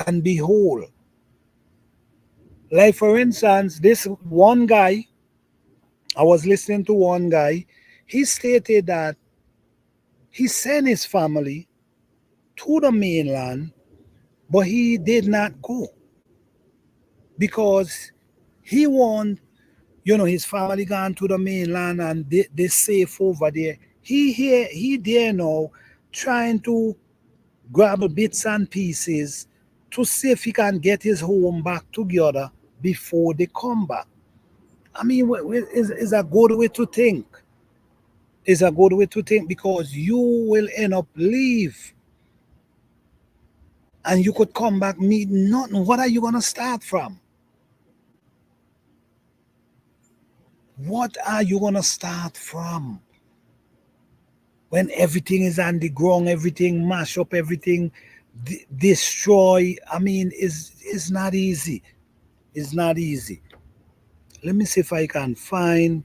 and be whole. Like for instance, this one guy, I was listening to one guy, he stated that he sent his family to the mainland, but he did not go because he want, his family gone to the mainland and they safe over there. He there now trying to grab bits and pieces to see if he can get his home back together before they come back. I mean, is a good way to think. Is a good way to think because you will end up leave and you could come back meet nothing. What are you gonna start from? What are you gonna start from? When everything is on the ground, everything mash up, everything destroy. I mean, it's not easy. It's not easy. Let me see if I can find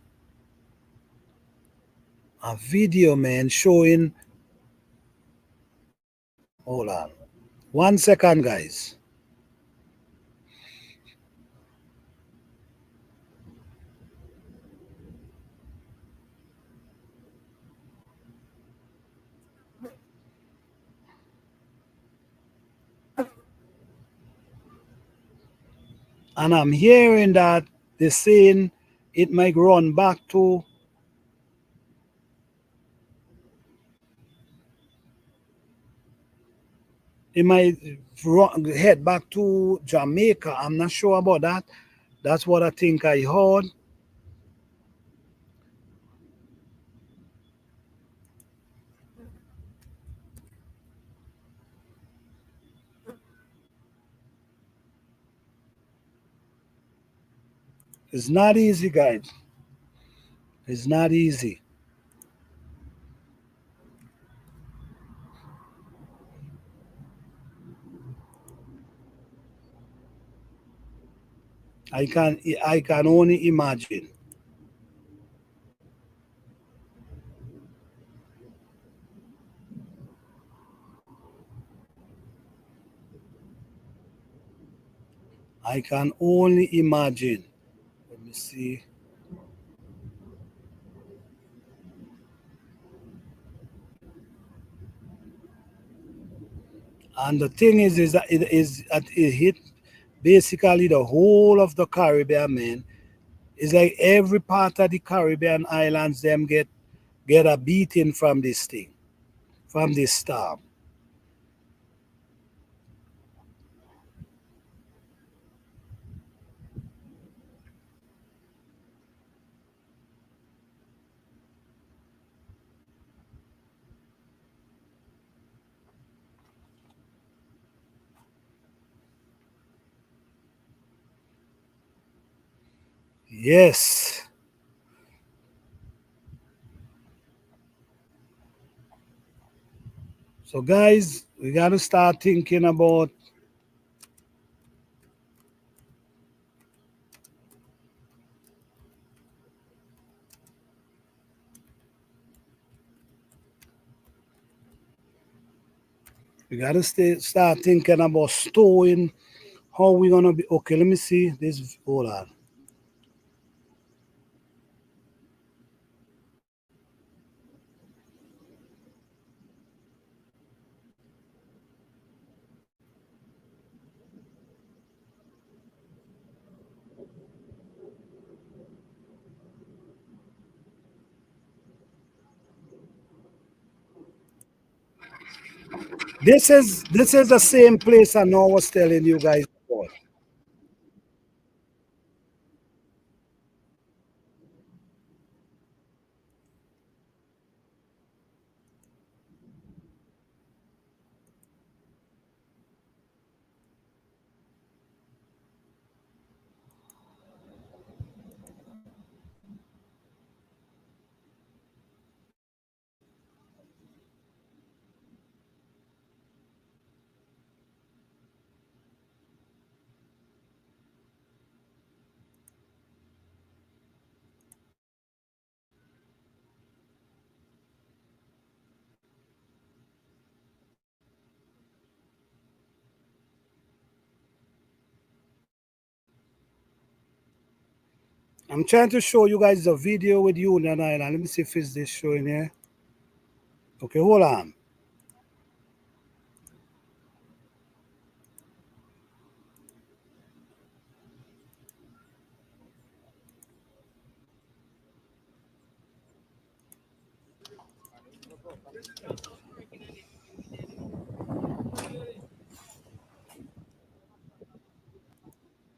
a video, man, showing. Hold on. 1 second, guys. And I'm hearing that they're saying it might run back to, it might head back to Jamaica. I'm not sure about that. That's what I think I heard. It's not easy, guys. It's not easy. I can only imagine. I can only imagine. Let me see. And the thing is that it hit basically the whole of the Caribbean, man. It's like every part of the Caribbean islands them get a beating from this thing, from this storm. Yes. So guys, we gotta start thinking about start thinking about storing. How we gonna be? Okay, let me see this. Hold on. This is the same place I know I was telling you guys about. I'm trying to show you guys the video with Union Island. Let me see if it's this showing here. Okay, hold on.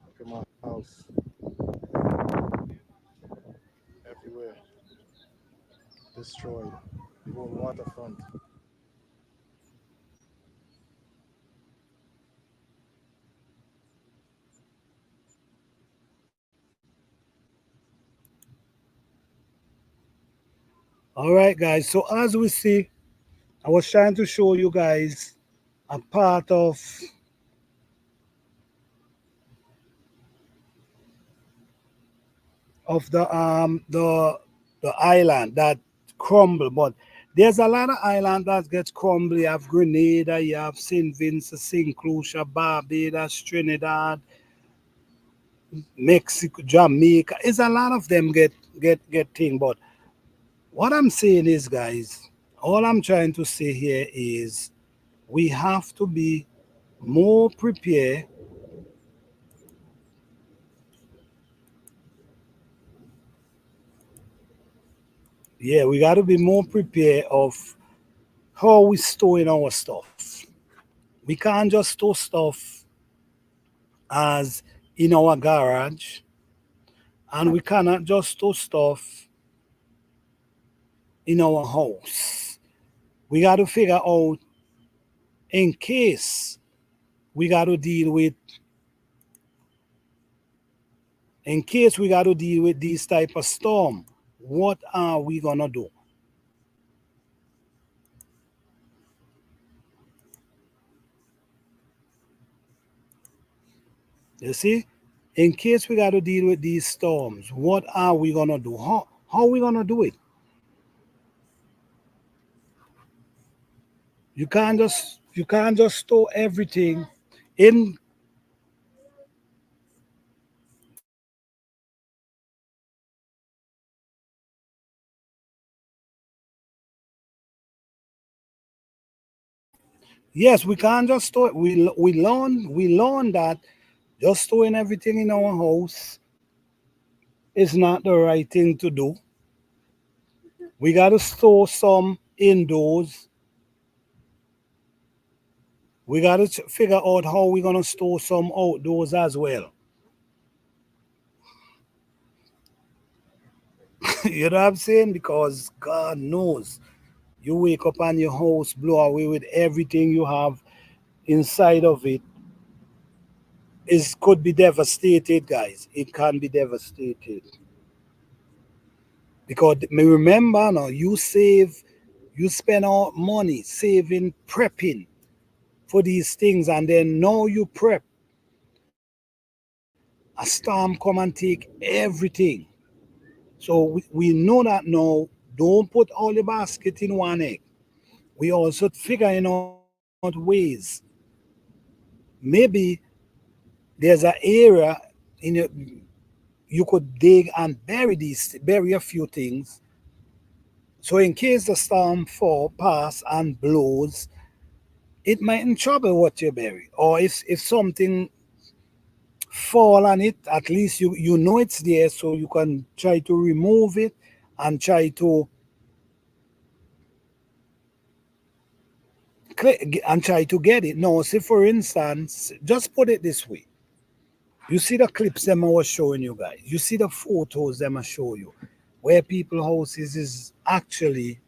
Look at my house. Everywhere. Destroyed. The whole waterfront. All right, guys. So as we see, I was trying to show you guys a part of the island that crumble, but there's a lot of island that gets crumbled. You have Grenada, you have St. Vincent, St. Lucia, Barbados, Trinidad, Mexico, Jamaica. It's a lot of them get thing. But what I'm saying is, guys, all I'm trying to say here is we have to be more prepared. Yeah, we got to be more prepared of how we storing our stuff. We can't just store stuff as in our garage, and we cannot just store stuff in our house. We got to figure out in case we got to deal with in case we got to deal with these type of storm, what are we gonna do? You see, in case we got to deal with these storms, what are we gonna do? How are we gonna do it? You can't just store everything in Yes, we can't just store it. We learn that just storing everything in our house is not the right thing to do. We got to store some indoors. We got to figure out how we're going to store some outdoors as well. You know what I'm saying? Because God knows you wake up and your house blow away with everything you have inside of it. Is could be devastated, guys. It can be devastated. Because me remember now, you spend all money saving, prepping for these things, and then now you prep. A storm come and take everything. So we know that now. Don't put all your basket in one egg. We also figuring out ways. Maybe there's an area in your, you could dig and bury a few things. So in case the storm pass and blows, it mightn't trouble what you bury. Or if something fall on it, at least you know it's there, so you can try to remove it and try to get it. No, say for instance, just put it this way. You see the clips them I was showing you guys. You see the photos them I show you, where people houses is actually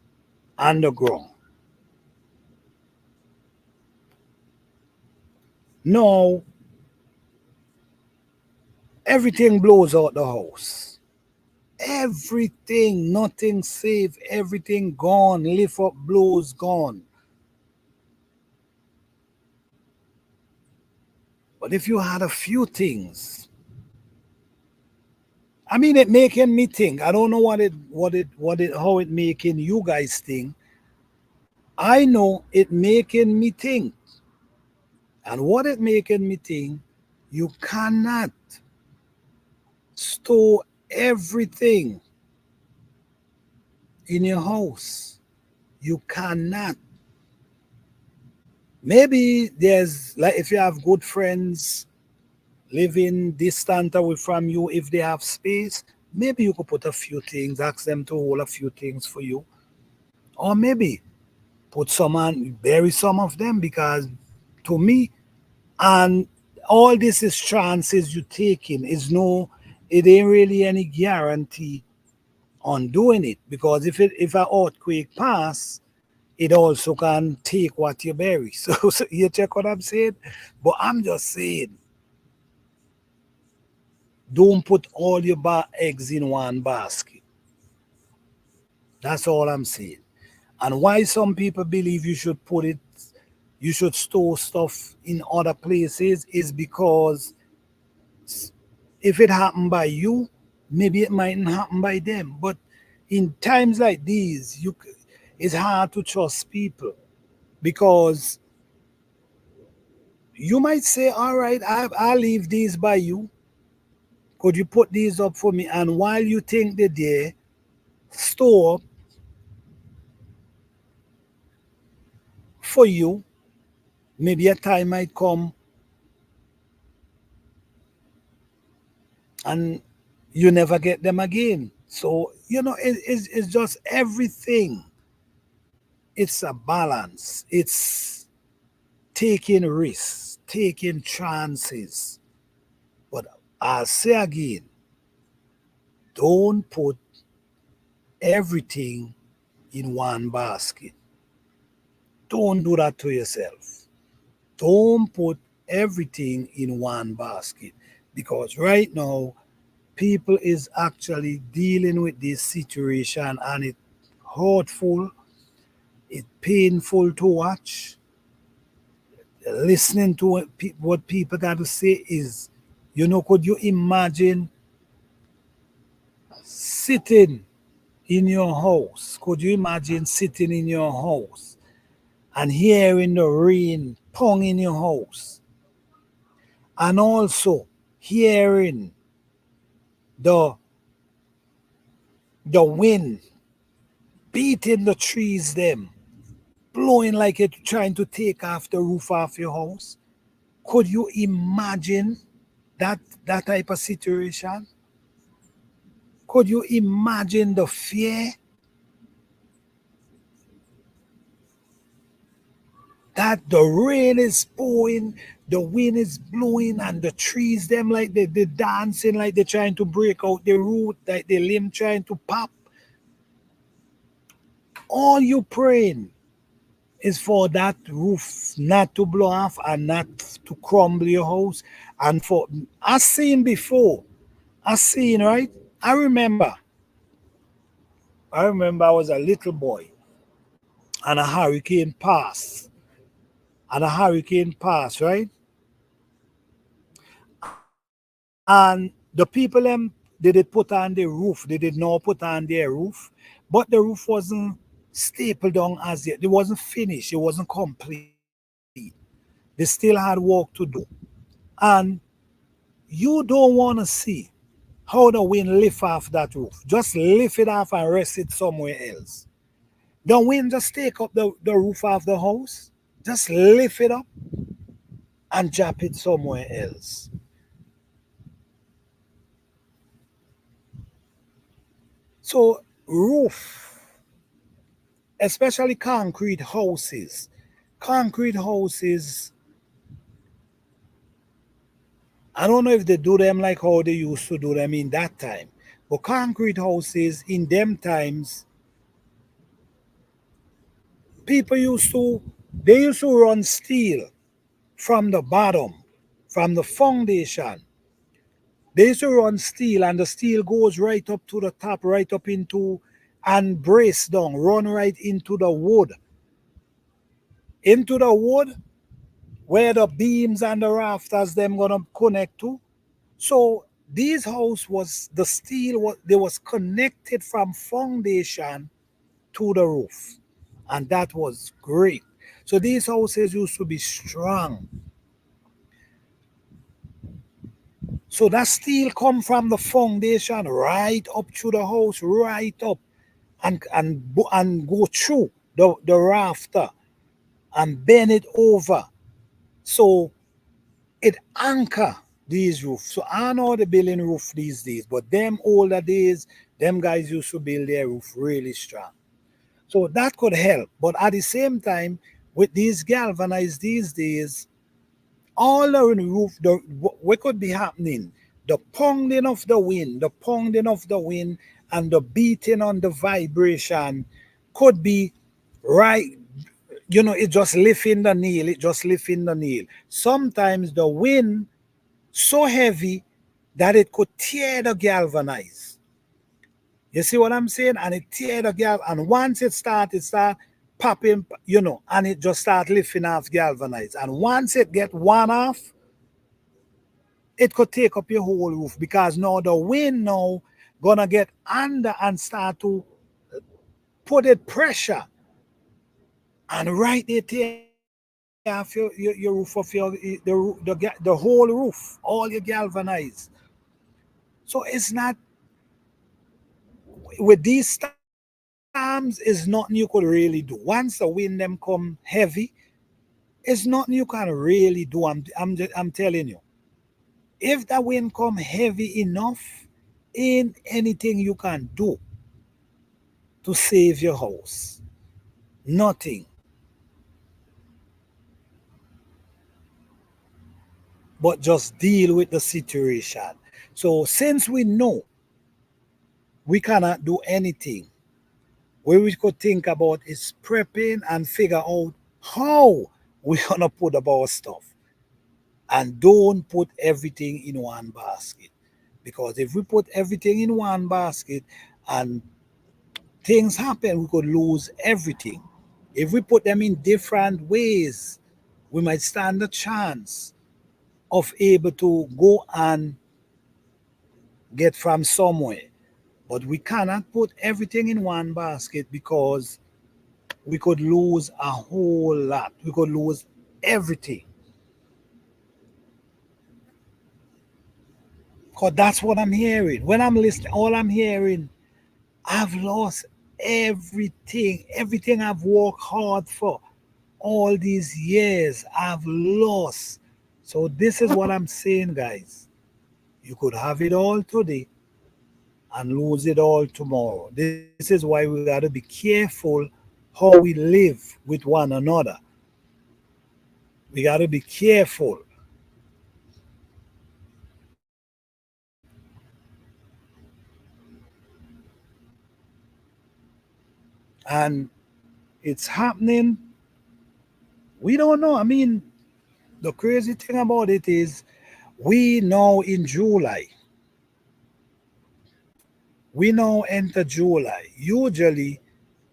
underground. Now everything blows out the house. Everything, nothing safe, everything gone, lift up blows gone. But if you had a few things, I mean, it making me think. I don't know how it making you guys think. I know it making me think. And what it making me think, you cannot store everything in your house. You cannot. Maybe there's like if you have good friends living distant away from you, if they have space, maybe you could put a few things, ask them to hold a few things for you. Or maybe put some and bury some of them because to me, and all this is chances you taking is no, it ain't really any guarantee on doing it because if an earthquake pass, it also can take what you bury. So you check what I'm saying? But I'm just saying, don't put all your eggs in one basket. That's all I'm saying. And why some people believe you should store stuff in other places is because if it happened by you, maybe it mightn't happen by them. But in times like these, it's hard to trust people because you might say, all right, I'll leave these by you. Could you put these up for me? And while you think they're there, store for you, maybe a time might come and you never get them again. So, it's just everything. It's a balance. It's taking risks, taking chances. But I'll say again, don't put everything in one basket. Don't do that to yourself. Don't put everything in one basket because right now people is actually dealing with this situation and it's hurtful, it's painful to watch. Listening to what people got to say is, could you imagine sitting in your house? Could you imagine sitting in your house and hearing the rain pong in your house and also hearing the the wind beating the trees them blowing like it's trying to take off the roof off your house. Could you imagine that type of situation? Could you imagine the fear that the rain is pouring, the wind is blowing, and the trees them like they're dancing, like they're trying to break out the root, like the limb trying to pop. All you praying is for that roof not to blow off and not to crumble your house. And for I seen before, right? I remember I was a little boy and a hurricane passed. Right? And the people them they did put on the roof. They did not put on their roof, but the roof wasn't stapled down as yet. It wasn't finished. It wasn't complete. They still had work to do. And you don't want to see how the wind lift off that roof. Just lift it off and rest it somewhere else. The wind just take up the roof of the house. Just lift it up and drop it somewhere else. So roof, especially concrete houses, I don't know if they do them like how they used to do them in that time, but concrete houses in them times, people used to run steel from the bottom, from the foundation. They used to run steel, and the steel goes right up to the top, right up into, and brace down, run right into the wood. Where the beams and the rafters them gonna connect to. So these house was the steel was connected from foundation to the roof, and that was great. So these houses used to be strong. So that steel come from the foundation right up to the house, right up, and go through the rafter and bend it over. So it anchor these roofs. So I know the building roof these days, but them older days, them guys used to build their roof really strong. So that could help. But at the same time, with these galvanized these days, all the roof, what could be happening? The pounding of the wind, and the beating on the vibration could be right. It just lifting the nail. Sometimes the wind so heavy that it could tear the galvanize. You see what I'm saying? And it tear the and once it start popping, and it just start lifting off galvanize. And once it get one off, it could take up your whole roof, because now the wind now gonna get under and start to put it pressure, and right there tear off your roof of the whole roof, all your galvanized. So it's not, with these storms, is nothing you could really do. Once the wind them come heavy, it's nothing you can really do. I'm telling you. If the wind come heavy enough, ain't anything you can do to save your house. Nothing. But just deal with the situation. So since we know we cannot do anything, what we could think about is prepping and figure out how we're gonna put up our stuff. And don't put everything in one basket. Because if we put everything in one basket and things happen, we could lose everything. If we put them in different ways, we might stand a chance of able to go and get from somewhere. But we cannot put everything in one basket, because we could lose a whole lot. We could lose everything. Because that's what I'm hearing. When I'm listening, all I'm hearing, I've lost everything. Everything I've worked hard for. all these years I've lost. So this is what I'm saying, guys. You could have it all today and lose it all tomorrow. This is why we got to be careful how we live with one another. We got to be careful. And it's happening. We don't know. I mean, the crazy thing about it is we now in July. We now enter July. Usually,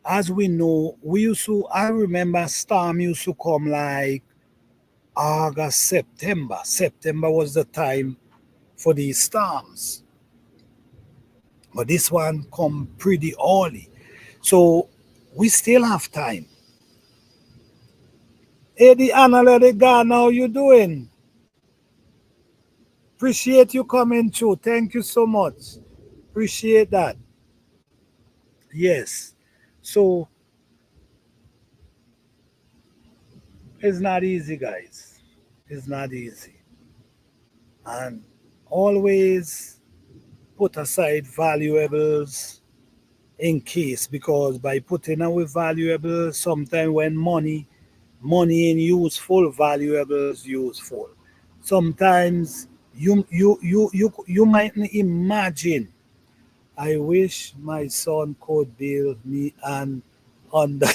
as we know, I remember storm used to come like August, September. September was the time for these storms. But this one come pretty early. So we still have time. Hey, the analytic guy, how you doing? Appreciate you coming through. Thank you so much. Appreciate that. Yes. So it's not easy, guys. It's not easy. And always put aside valuables in case, because by putting away valuables, sometimes when money in useful, valuables useful. Sometimes you mightn't imagine. I wish my son could build me an under.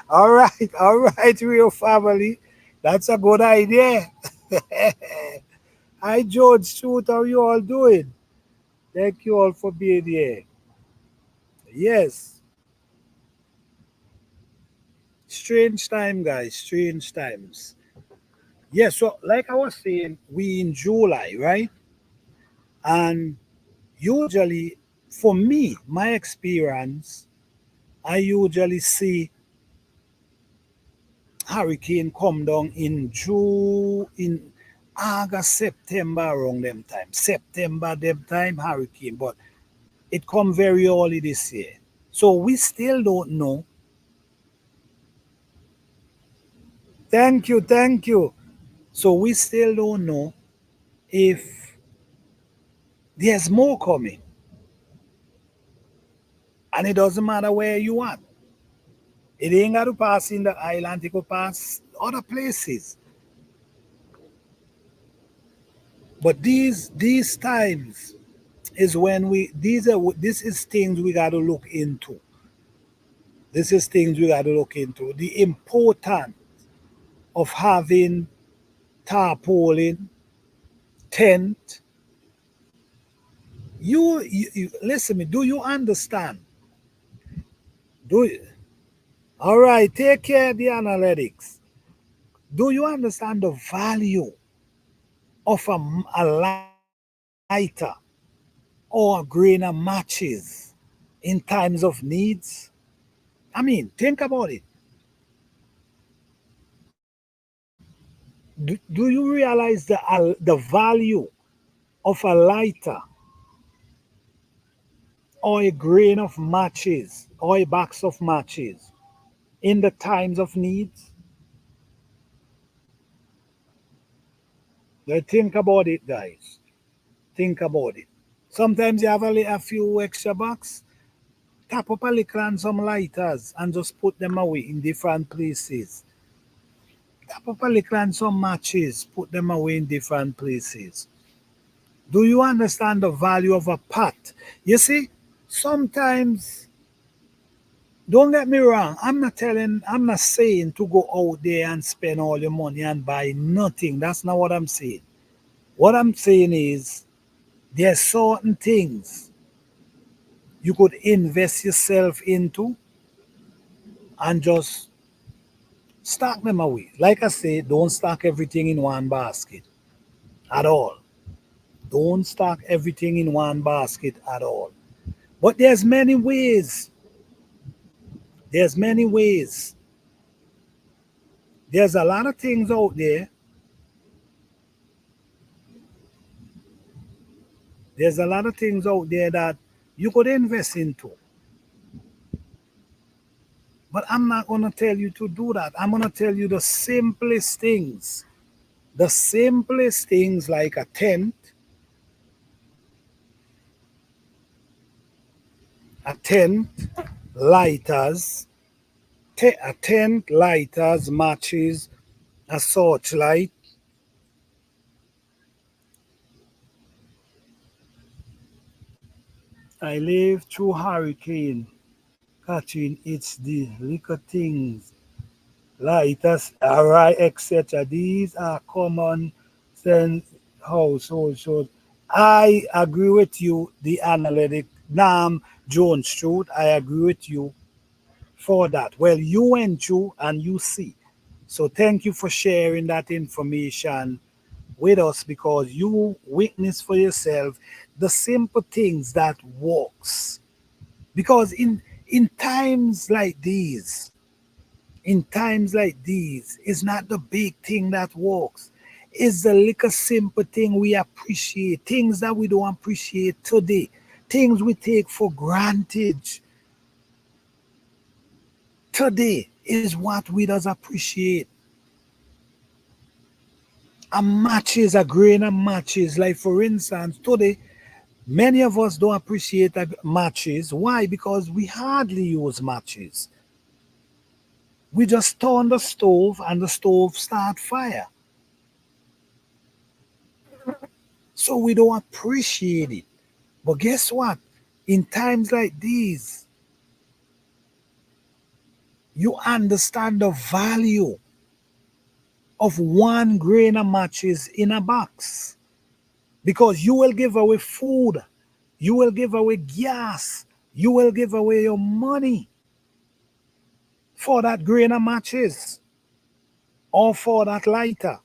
All right, real family. That's a good idea. Hi, George Shoot. How you all doing? Thank you all for being here. Yes, strange time, guys. Strange times. Yes, so like I was saying, we in July, right? And usually, for me, my experience, I usually see hurricane come down in June, in August, September around them time. September them time hurricane, but it come very early this year. So we still don't know. Thank you, thank you. So we still don't know if there's more coming. And it doesn't matter where you are. It ain't got to pass in the island, it could pass other places. But these times is when this is things we got to look into. This is things we got to look into. The importance of having tarpaulin, tent. You listen me. Do you understand? Do you? All right. Take care of the analytics. Do you understand the value of a lighter or a grain of matches in times of needs? I mean, think about it. Do you realize the value of a lighter or a grain of matches or a box of matches in the times of needs? Now think about it, guys. Think about it. Sometimes you have a few extra bucks, tap up a little and some lighters and just put them away in different places. Tap up a little and some matches, put them away in different places. Do you understand the value of a pot? You see, sometimes, don't get me wrong, I'm not saying to go out there and spend all your money and buy nothing. That's not what I'm saying. What I'm saying is there's certain things you could invest yourself into and just stack them away. Like I say, don't stack everything in one basket at all. Don't stack everything in one basket at all. But there's many ways. There's many ways. There's a lot of things out there. There's a lot of things out there that you could invest into. But I'm not going to tell you to do that. I'm going to tell you the simplest things. The simplest things like a tent, lighters, a tent, lighters, matches, a torchlight. I live through hurricane, catching it's the little things, lighters, alright, etc. These are common sense household. So I agree with you, the analytic Nam Jones Truth. I agree with you for that. Well, you went through and you see. So thank you for sharing that information with us because you witness for yourself the simple things that works. Because in times like these, it's not the big thing that works. It's the little simple thing we appreciate, things that we don't appreciate today, things we take for granted today is what we does appreciate. A matches, a grain of matches. Like for instance, today, many of us don't appreciate matches. Why? Because we hardly use matches. We just turn the stove and the stove start fire. So we don't appreciate it. But guess what? In times like these, you understand the value of one grain of matches in a box. Because you will give away food, you will give away gas, you will give away your money for that grain of matches or for that lighter.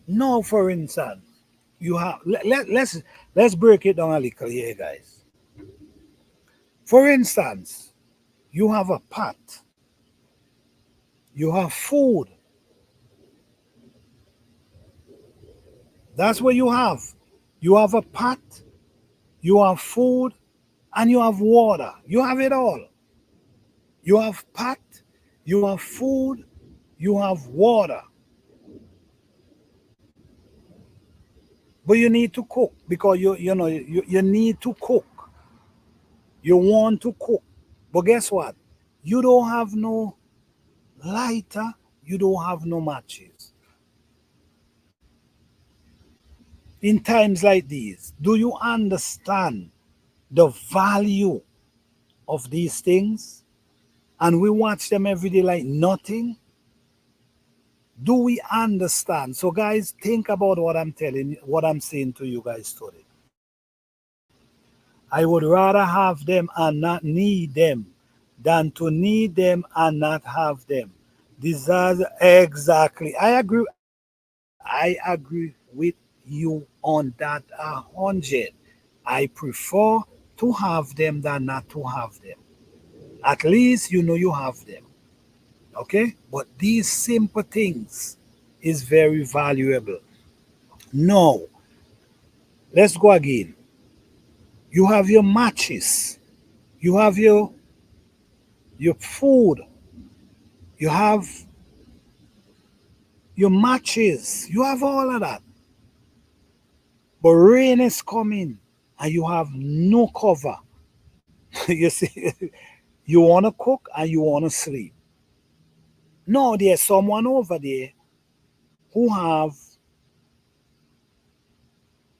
Now, for instance, you have let's break it down a little here, guys. For instance, you have a pot, you have food. That's what you have. You have a pot, you have food, and you have water. You have it all. You have pot, you have food, you have water. But you need to cook because you need to cook. You want to cook. But guess what? You don't have no lighter, you don't have no matches. In times like these, do you understand the value of these things? And we watch them every day like nothing. Do we understand? So guys, think about what I'm saying to you guys today. I would rather have them and not need them than to need them and not have them. Disaster, exactly. I agree with you on that 100. I prefer to have them than not to have them. At least you know you have them. Okay? But these simple things is very valuable. No. Let's go again. You have your matches. You have your food. You have your matches. You have all of that. But rain is coming and you have no cover. You see, you want to cook and you want to sleep. No, there's someone over there who have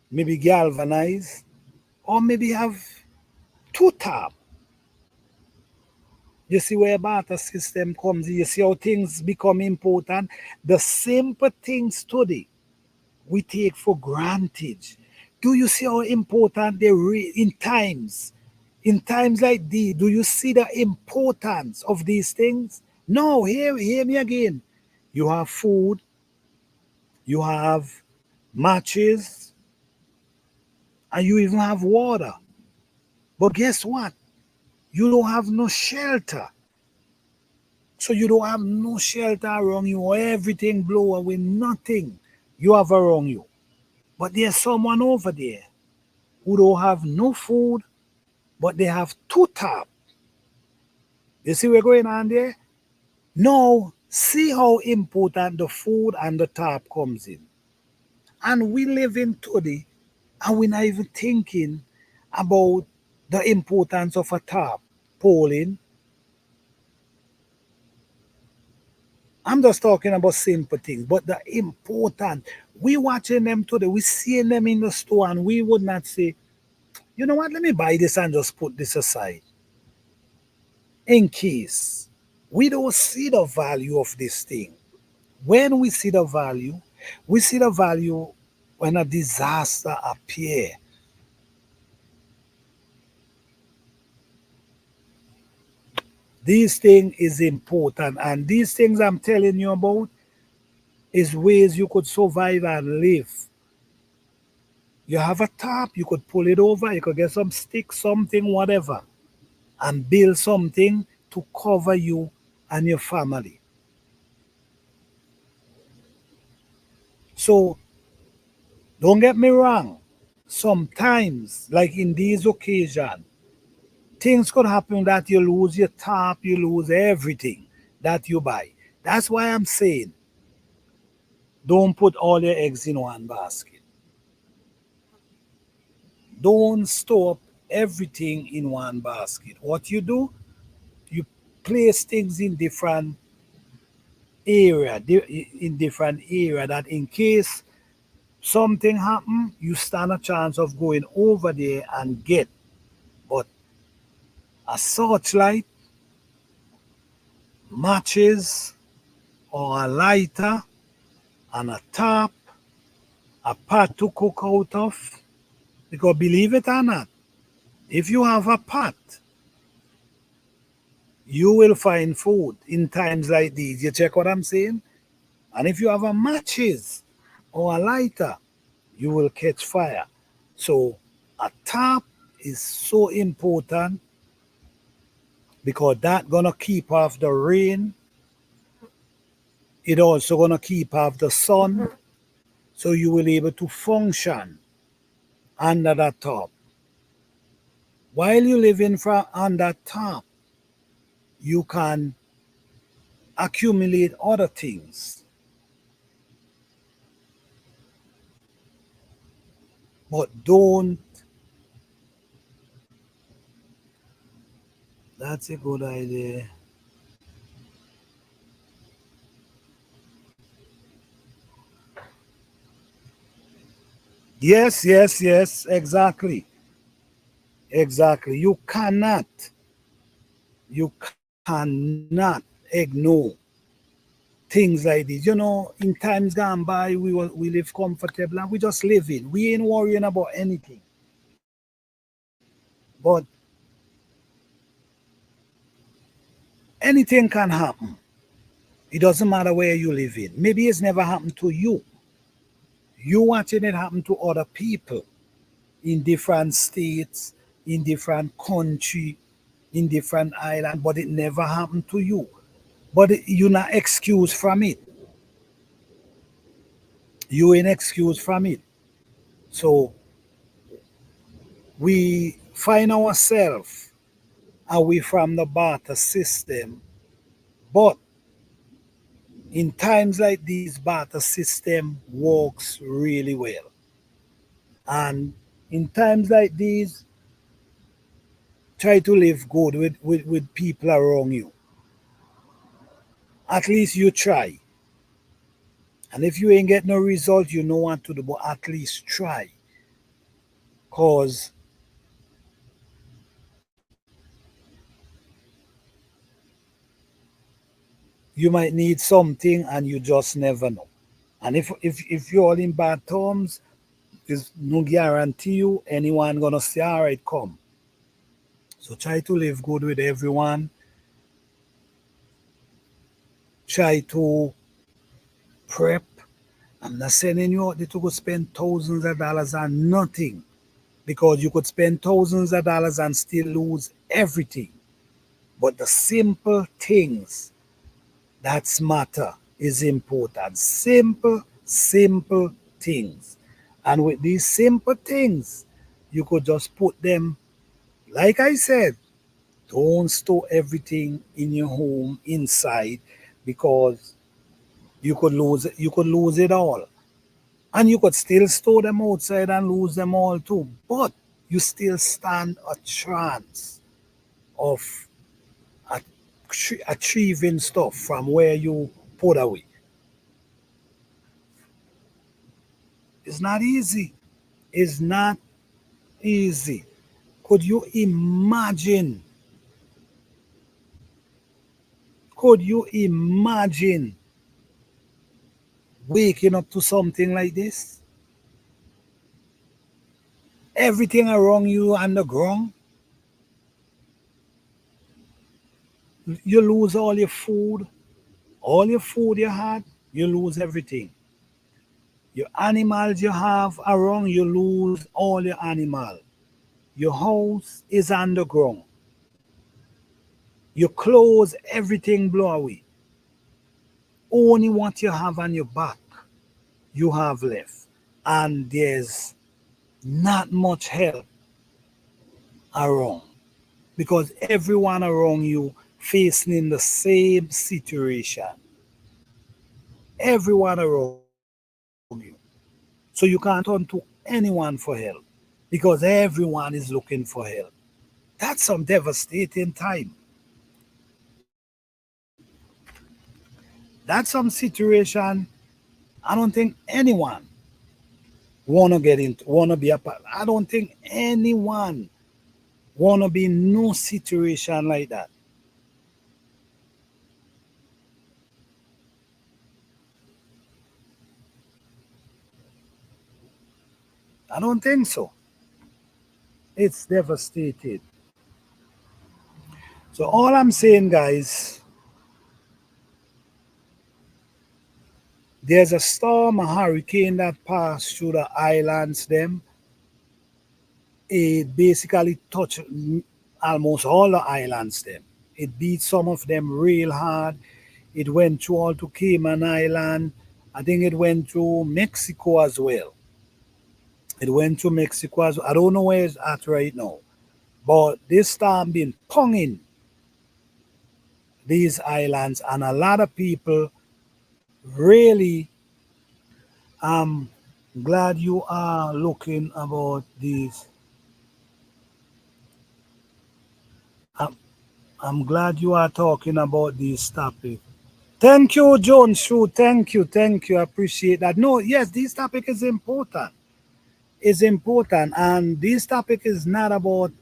maybe galvanized or maybe have two tap. You see where barter system comes in. You see how things become important. The simple things today we take for granted. Do you see how important they in times? In times like these, do you see the importance of these things? No, hear me again. You have food, you have matches, and you even have water. But guess what? You don't have no shelter. So you don't have no shelter around you. Everything blow away, nothing you have around you. But there's someone over there who don't have no food, but they have two taps. You see what's going on there? Now, see how important the food and the tap comes in. And we live in today, and we're not even thinking about the importance of a tap polling. I'm just talking about simple things, but the important, we watching them today, we seeing them in the store, and we would not say, you know what, let me buy this and just put this aside. In case we don't see the value of this thing. When we see the value when a disaster appear. These things is important, and these things I'm telling you about is ways you could survive and live. You have a tap, you could pull it over, you could get some sticks, something, whatever, and build something to cover you and your family. So don't get me wrong. Sometimes, like in these occasions, things could happen that you lose your tap, you lose everything that you buy. That's why I'm saying don't put all your eggs in one basket. Don't store up everything in one basket. What you do, you place things in different area that in case something happen, you stand a chance of going over there and get. But a searchlight, matches, or a lighter, and a tap, a pot to cook out of. Because believe it or not, if you have a pot, you will find food in times like these. You check what I'm saying? And if you have a matches or a lighter, you will catch fire. So a tap is so important because that gonna keep off the rain. It also gonna keep off the sun. So you will be able to function under that top. While you live in front on that top, you can accumulate other things. But don't. That's a good idea. Yes, yes, yes, exactly. Exactly. You cannot ignore things like this. You know, in times gone by, we live comfortable and we just living. We ain't worrying about anything. But anything can happen. It doesn't matter where you live in. Maybe it's never happened to you. You watching it happen to other people in different states, in different country, in different island, but it never happened to you. But you're not excused from it. You ain't excused from it. So we find ourselves away from the barter system. But in times like these, barter system works really well. And in times like these, try to live good with people around you. At least you try. And if you ain't get no result, you know what to do, but at least try. Cause you might need something and you just never know. And if you're all in bad terms, there's no guarantee you anyone gonna say, all right, come. So try to live good with everyone. Try to prep. I'm not sending you out there to go spend thousands of dollars on nothing. Because you could spend thousands of dollars and still lose everything. But the simple things that's matter is important. Simple things. And with these simple things, you could just put them like I said, don't store everything in your home inside because you could lose it all. And you could still store them outside and lose them all too. But you still stand a chance of achieving stuff from where you put away. It's not easy. It's not easy. Could you imagine? Could you imagine waking up to something like this? Everything around you underground. You lose all your food you had, you lose everything. Your animals you have around, you lose all your animal. Your house is underground. Your clothes, everything blow away. Only what you have on your back, you have left. And there's not much help around because everyone around you facing in the same situation. Everyone around you. So you can't turn to anyone for help because everyone is looking for help. That's some devastating time. That's some situation I don't think anyone wanna be a part. I don't think anyone wanna be in no situation like that. I don't think so. It's devastated. So all I'm saying, guys, there's a storm, a hurricane that passed through the islands. Them it basically touched almost all the islands. Them it beat some of them real hard. It went through all to Cayman Island. I think it went through Mexico as well. It went to Mexico as well. I don't know where it's at right now. But this storm been ponging these islands, and a lot of people really I'm glad you are looking about this. I'm, I'm glad you are talking about this topic. Thank you, John Shu. Thank you. I appreciate that. No, yes, this topic is important. It's important, and this topic is not about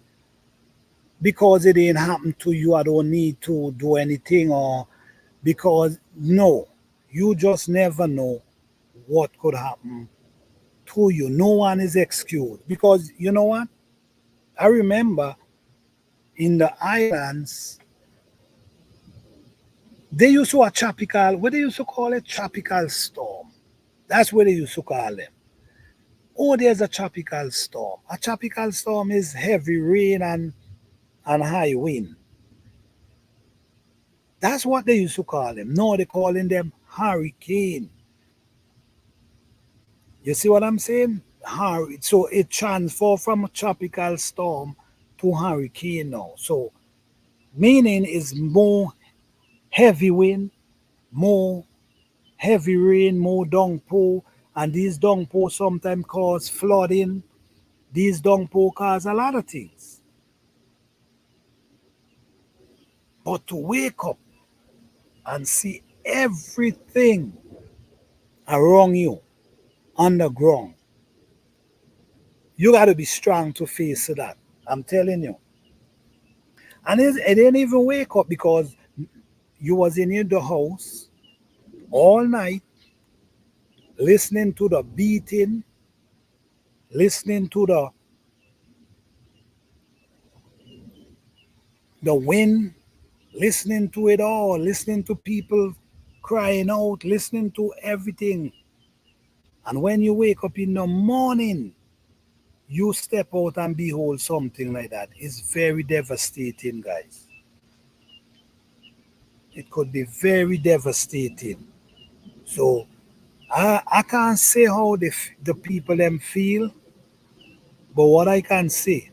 because it didn't happen to you. I don't need to do anything, or because no, you just never know what could happen to you. No one is excused because you know what? I remember in the islands, they used to a tropical, what they used to call it, tropical storm. That's what they used to call them. Oh, there's a tropical storm. A tropical storm is heavy rain and high wind. That's what they used to call them. No, they're calling them hurricane. You see what I'm saying? So it transformed from a tropical storm to hurricane now. So meaning is more heavy wind, more heavy rain, more downpour, and these downpour sometimes cause flooding. These downpour cause a lot of things. But to wake up and see everything around you underground, you got to be strong to face that. I'm telling you. And it didn't even wake up because you was in the house all night listening to the beating, listening to the wind, listening to it all, listening to people crying out, listening to everything. And when you wake up in the morning, you step out and behold something like that. It's very devastating, guys. It could be very devastating. So I can't say how the people them feel, but what I can say,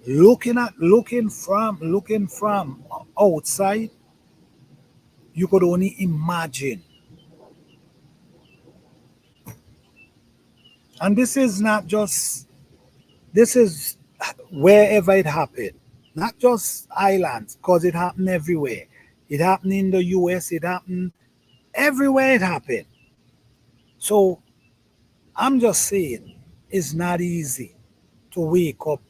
looking from outside, you could only imagine. And this is wherever it happened, not just islands, because it happened everywhere. It happened in the US, it happened everywhere it happened. So I'm just saying it's not easy to wake up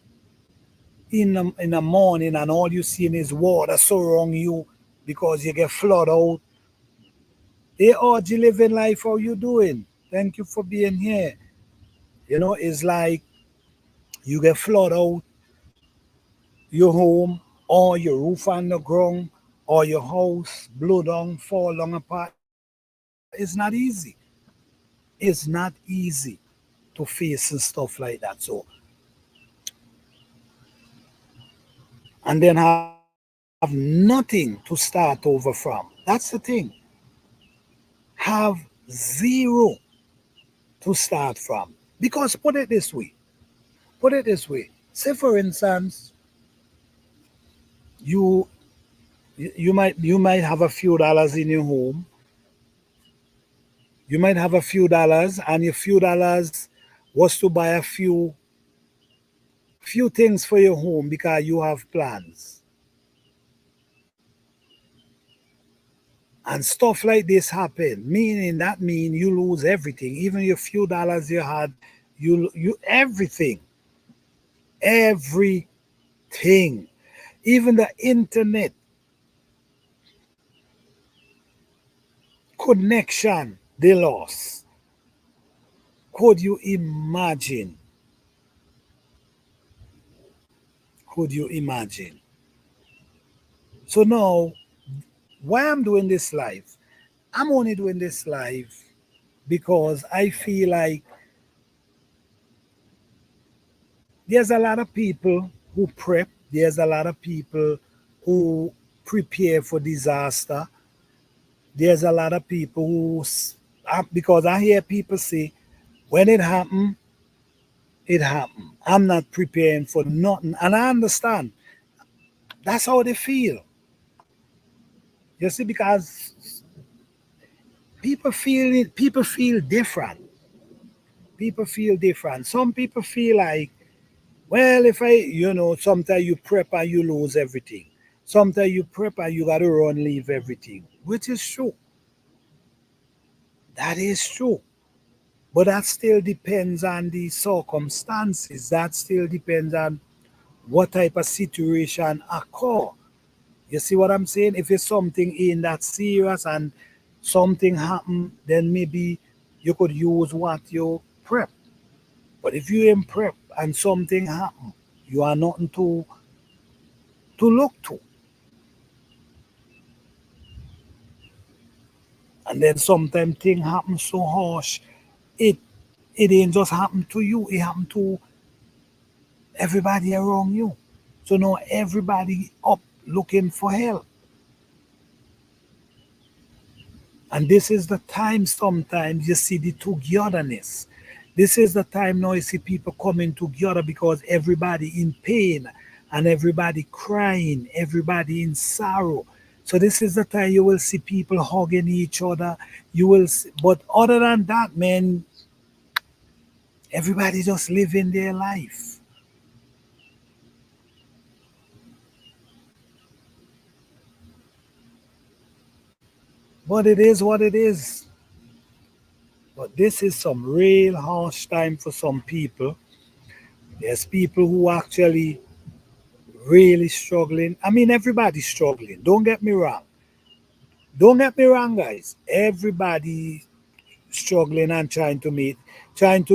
in the morning and all you see is water surround you because you get flood out. Hey, Audrey, living life, how you doing? Thank you for being here. It's like you get flood out your home or your roof on the ground or your house blow down, fall down apart. It's not easy. It's not easy to face and stuff like that. So, and then have nothing to start over from. That's the thing. Have zero to start from. Because put it this way. Say for instance, you you might have a few dollars in your home. You might have a few dollars, and your few dollars was to buy a few things for your home because you have plans. And stuff like this happen, meaning that mean you lose everything, even your few dollars you had, you everything, everything, even the internet connection they lost. Could you imagine? Could you imagine? So now, why I'm doing this live? I'm only doing this live because I feel like there's a lot of people who prep, there's a lot of people who prepare for disaster, there's a lot of people because I hear people say, when it happened. I'm not preparing for nothing. And I understand. That's how they feel. You see, because people feel different. People feel different. Some people feel like, well, if sometimes you prep and you lose everything. Sometimes you prep and you gotta run, leave everything. Which is true. That is true. But that still depends on the circumstances. That still depends on what type of situation occur. You see what I'm saying? If it's something in that serious and something happen, then maybe you could use what you prep. But if you ain't prep and something happen, you are nothing to look to. And then sometimes thing happen so harsh, it it ain't just happen to you, it happen to everybody around you. So now everybody up looking for help. And this is the time sometimes you see the togetherness. This is the time now you see people coming together because everybody in pain and everybody crying, everybody in sorrow. So this is the time you will see people hugging each other. You will see, but other than that, man, everybody just living their life. But it is what it is. But this is some real harsh time for some people. There's people who actually really struggling. I mean, everybody's struggling. Don't get me wrong. Don't get me wrong, guys. Everybody struggling and trying to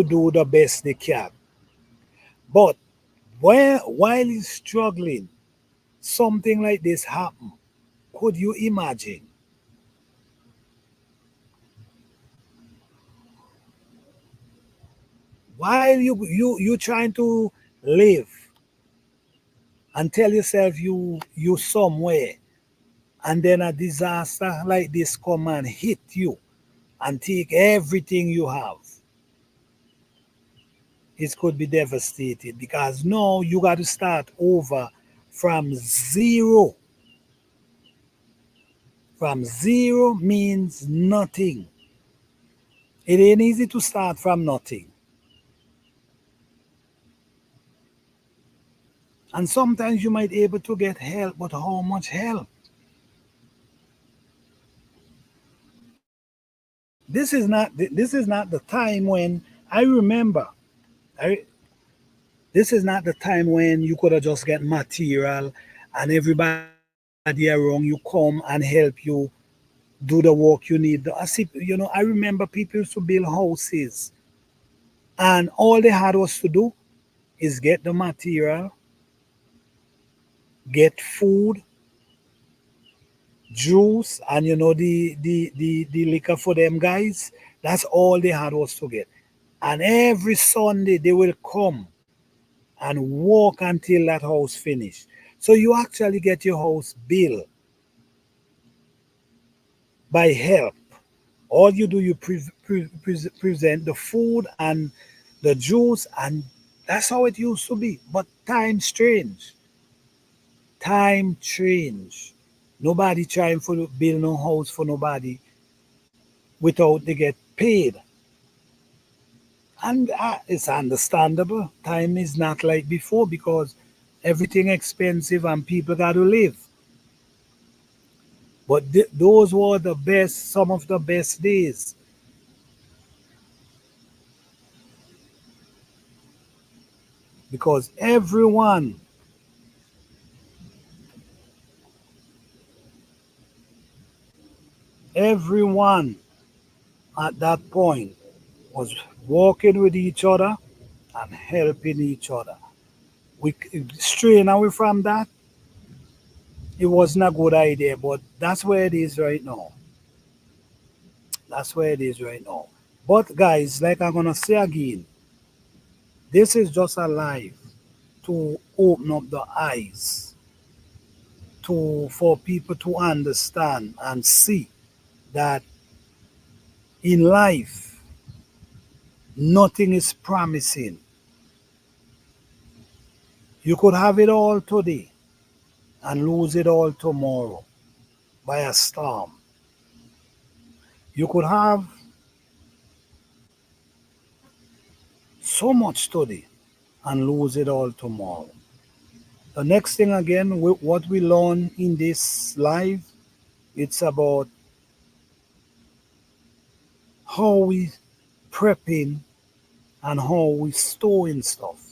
do the best they can. But while he's struggling, something like this happen. Could you imagine? While you trying to live and tell yourself you somewhere, and then a disaster like this come and hit you and take everything you have. it could be devastated because now you got to start over from zero. From zero means nothing. It ain't easy to start from nothing. And sometimes you might be able to get help, but how much help? This is not the time when I remember. I This is not the time when you could have just get material and everybody around you come and help you do the work you need. I remember people used to build houses and all they had was to do is get the material, get food, juice, and the liquor for them guys. That's all they had was to get. And every Sunday they will come and walk until that house finished. So you actually get your house built by help. All you do, you present the food and the juice, and that's how it used to be. But time strange. Time change. Nobody trying for build no house for nobody without they get paid. And it's understandable. Time is not like before because everything expensive and people got to live. But those were the best, some of the best days because everyone at that point was walking with each other and helping each other. We straying away from that. It wasn't a good idea, but that's where it is right now. That's where it is right now. But guys, like I'm gonna say again, this is just a live to open up the eyes to for people to understand and see that in life nothing is promising. You could have it all today and lose it all tomorrow by a storm. You could have so much today and lose it all tomorrow. The next thing again, what we learn in this live, it's about how we prepping and how we storing stuff.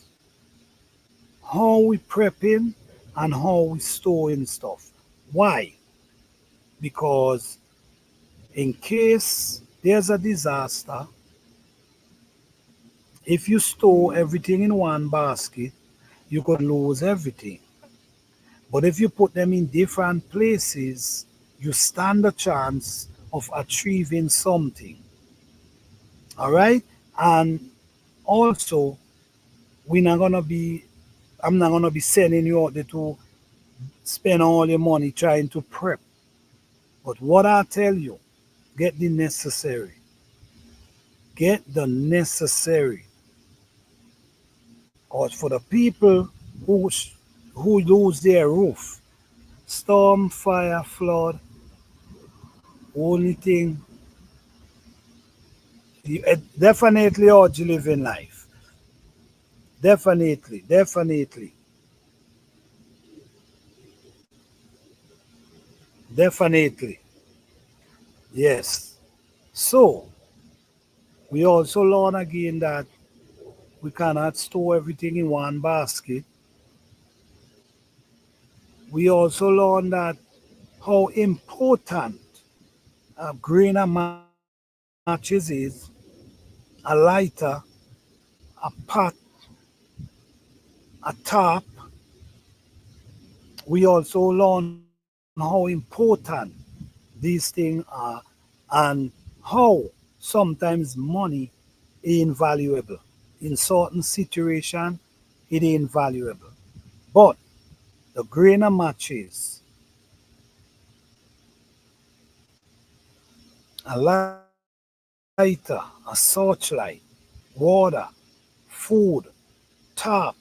How we prepping and how we storing stuff. Why? Because in case there's a disaster, if you store everything in one basket, you could lose everything. But if you put them in different places, you stand a chance of achieving something. All right? And also, we're not gonna be I'm not gonna be sending you out there to spend all your money trying to prep. But what I tell you, get the necessary. Get the necessary. Because for the people who lose their roof, storm, fire, flood, only thing definitely urge living life. Definitely, definitely, definitely. Yes. So we also learn again that we cannot store everything in one basket. We also learn that how important a grain of matches is, a lighter, a pot, a top. We also learn how important these things are and how sometimes money ain't valuable. In certain situation, it ain't valuable. But the grain of matches, a lighter, a searchlight, water, food, food, top,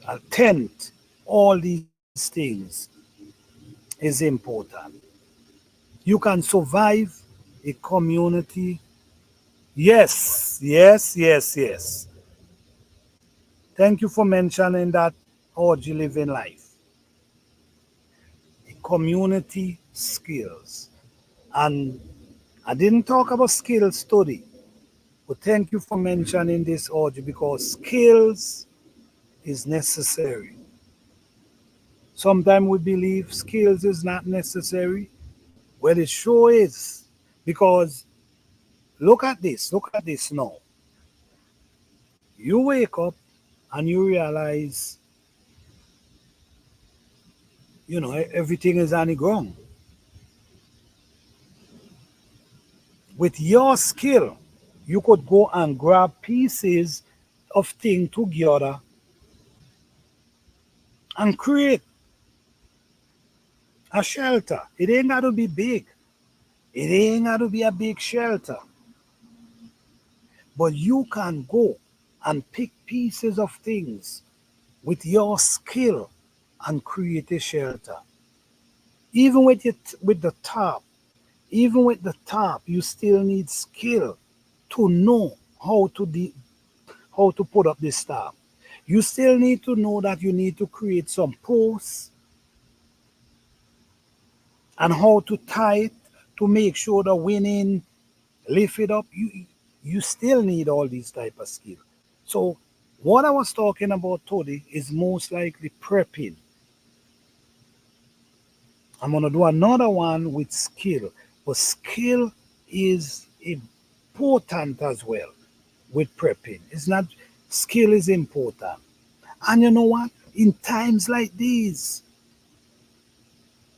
a tent, all these things is important. You can survive a community. Yes, yes, yes, yes. Thank you for mentioning that how you live in life. Community skills. And I didn't talk about skill study, but thank you for mentioning this, Audrey, because skills is necessary. Sometimes we believe skills is not necessary. Well, it sure is. Because look at this now. You wake up and you realize, everything is on the ground. With your skill, you could go and grab pieces of thing together and create a shelter. It ain't got to be big. It ain't got to be a big shelter. But you can go and pick pieces of things with your skill and create a shelter. Even with the top, you still need skill to know how to put up this top. You still need to know that you need to create some posts and how to tie it to make sure the winning lift it up. You still need all these type of skills. So what I was talking about today is most likely prepping. I'm gonna do another one with skill, but skill is important as well with prepping. It's not skill is important. And you know what? In times like these,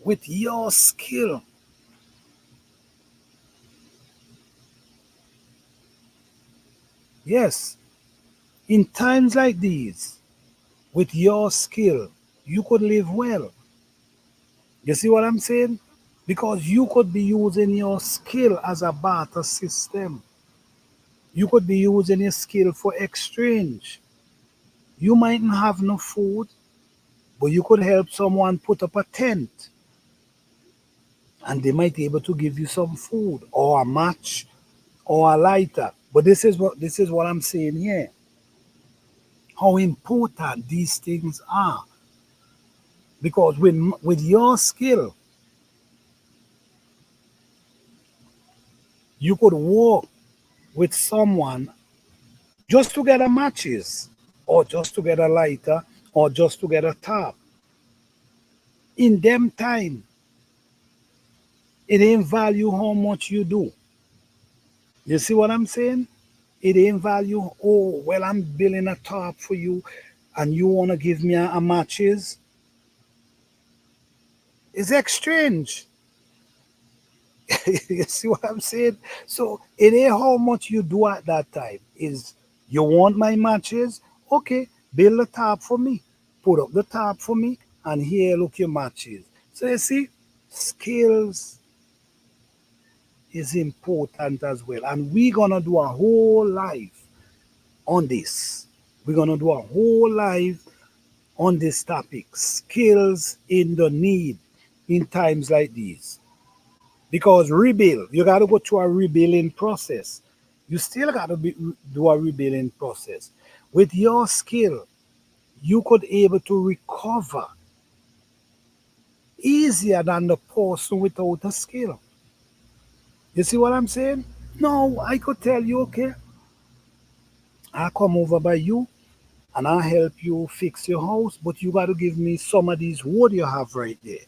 with your skill, yes, in times like these, with your skill, you could live well. You see what I'm saying? Because you could be using your skill as a barter system. You could be using your skill for exchange. You mightn't have no food, but you could help someone put up a tent and they might be able to give you some food or a match or a lighter. But this is what I'm saying here. How important these things are. Because with your skill, you could work with someone just to get a matches or just to get a lighter or just to get a top. In them time, it ain't value how much you do. You see what I'm saying? It ain't value, oh, well, I'm building a top for you and you want to give me a matches. It's exchange. You see what I'm saying? So it ain't how much you do at that time. Is you want my matches? Okay, build the top for me. Put up the top for me. And here, look your matches. So you see, skills is important as well. And we're going to do a whole life on this. We're going to do a whole life on this topic. Skills in the need in times like these. Because rebuild, you got to go through a rebuilding process. You still got to do a rebuilding process. With your skill, you could able to recover easier than the person without a skill. You see what I'm saying? No, I could tell you, okay, I'll come over by you and I'll help you fix your house, but you got to give me some of these wood you have right there.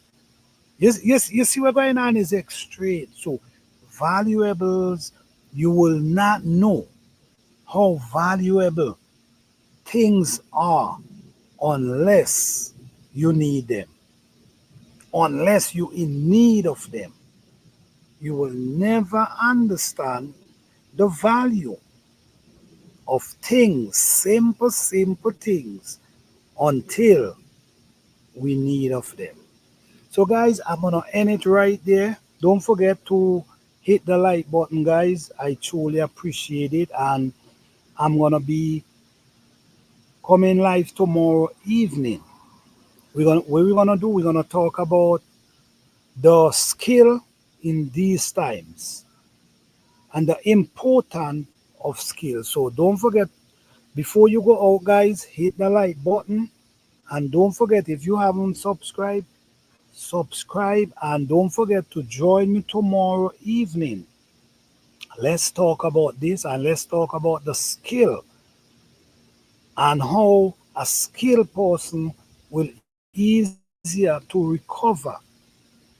Yes, yes, you see what's going on is extreme. So valuables, you will not know how valuable things are unless you need them. Unless you're in need of them. You will never understand the value of things, simple things, until we need of them. So guys, I'm gonna end it right there. Don't forget to hit the like button, guys. I truly appreciate it. And I'm gonna be coming live tomorrow evening. What we're gonna do, we're gonna talk about the skill in these times and the importance of skill. So don't forget, before you go out, guys, hit the like button. And don't forget, if you haven't subscribed, subscribe. And don't forget to join me tomorrow evening. Let's talk about this and let's talk about the skill and how a skilled person will easier to recover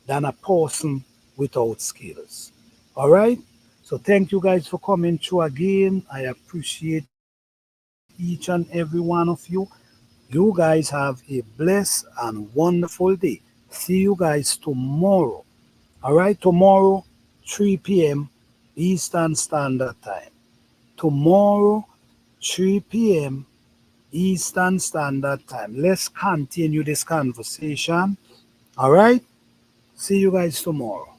than a person without skills. All right? So thank you guys for coming through again. I appreciate each and every one of you. You guys have a blessed and wonderful day. See you guys tomorrow. All right? Tomorrow, 3 p.m. Eastern Standard Time. Tomorrow, 3 p.m. Eastern Standard Time. Let's continue this conversation. All right? See you guys tomorrow.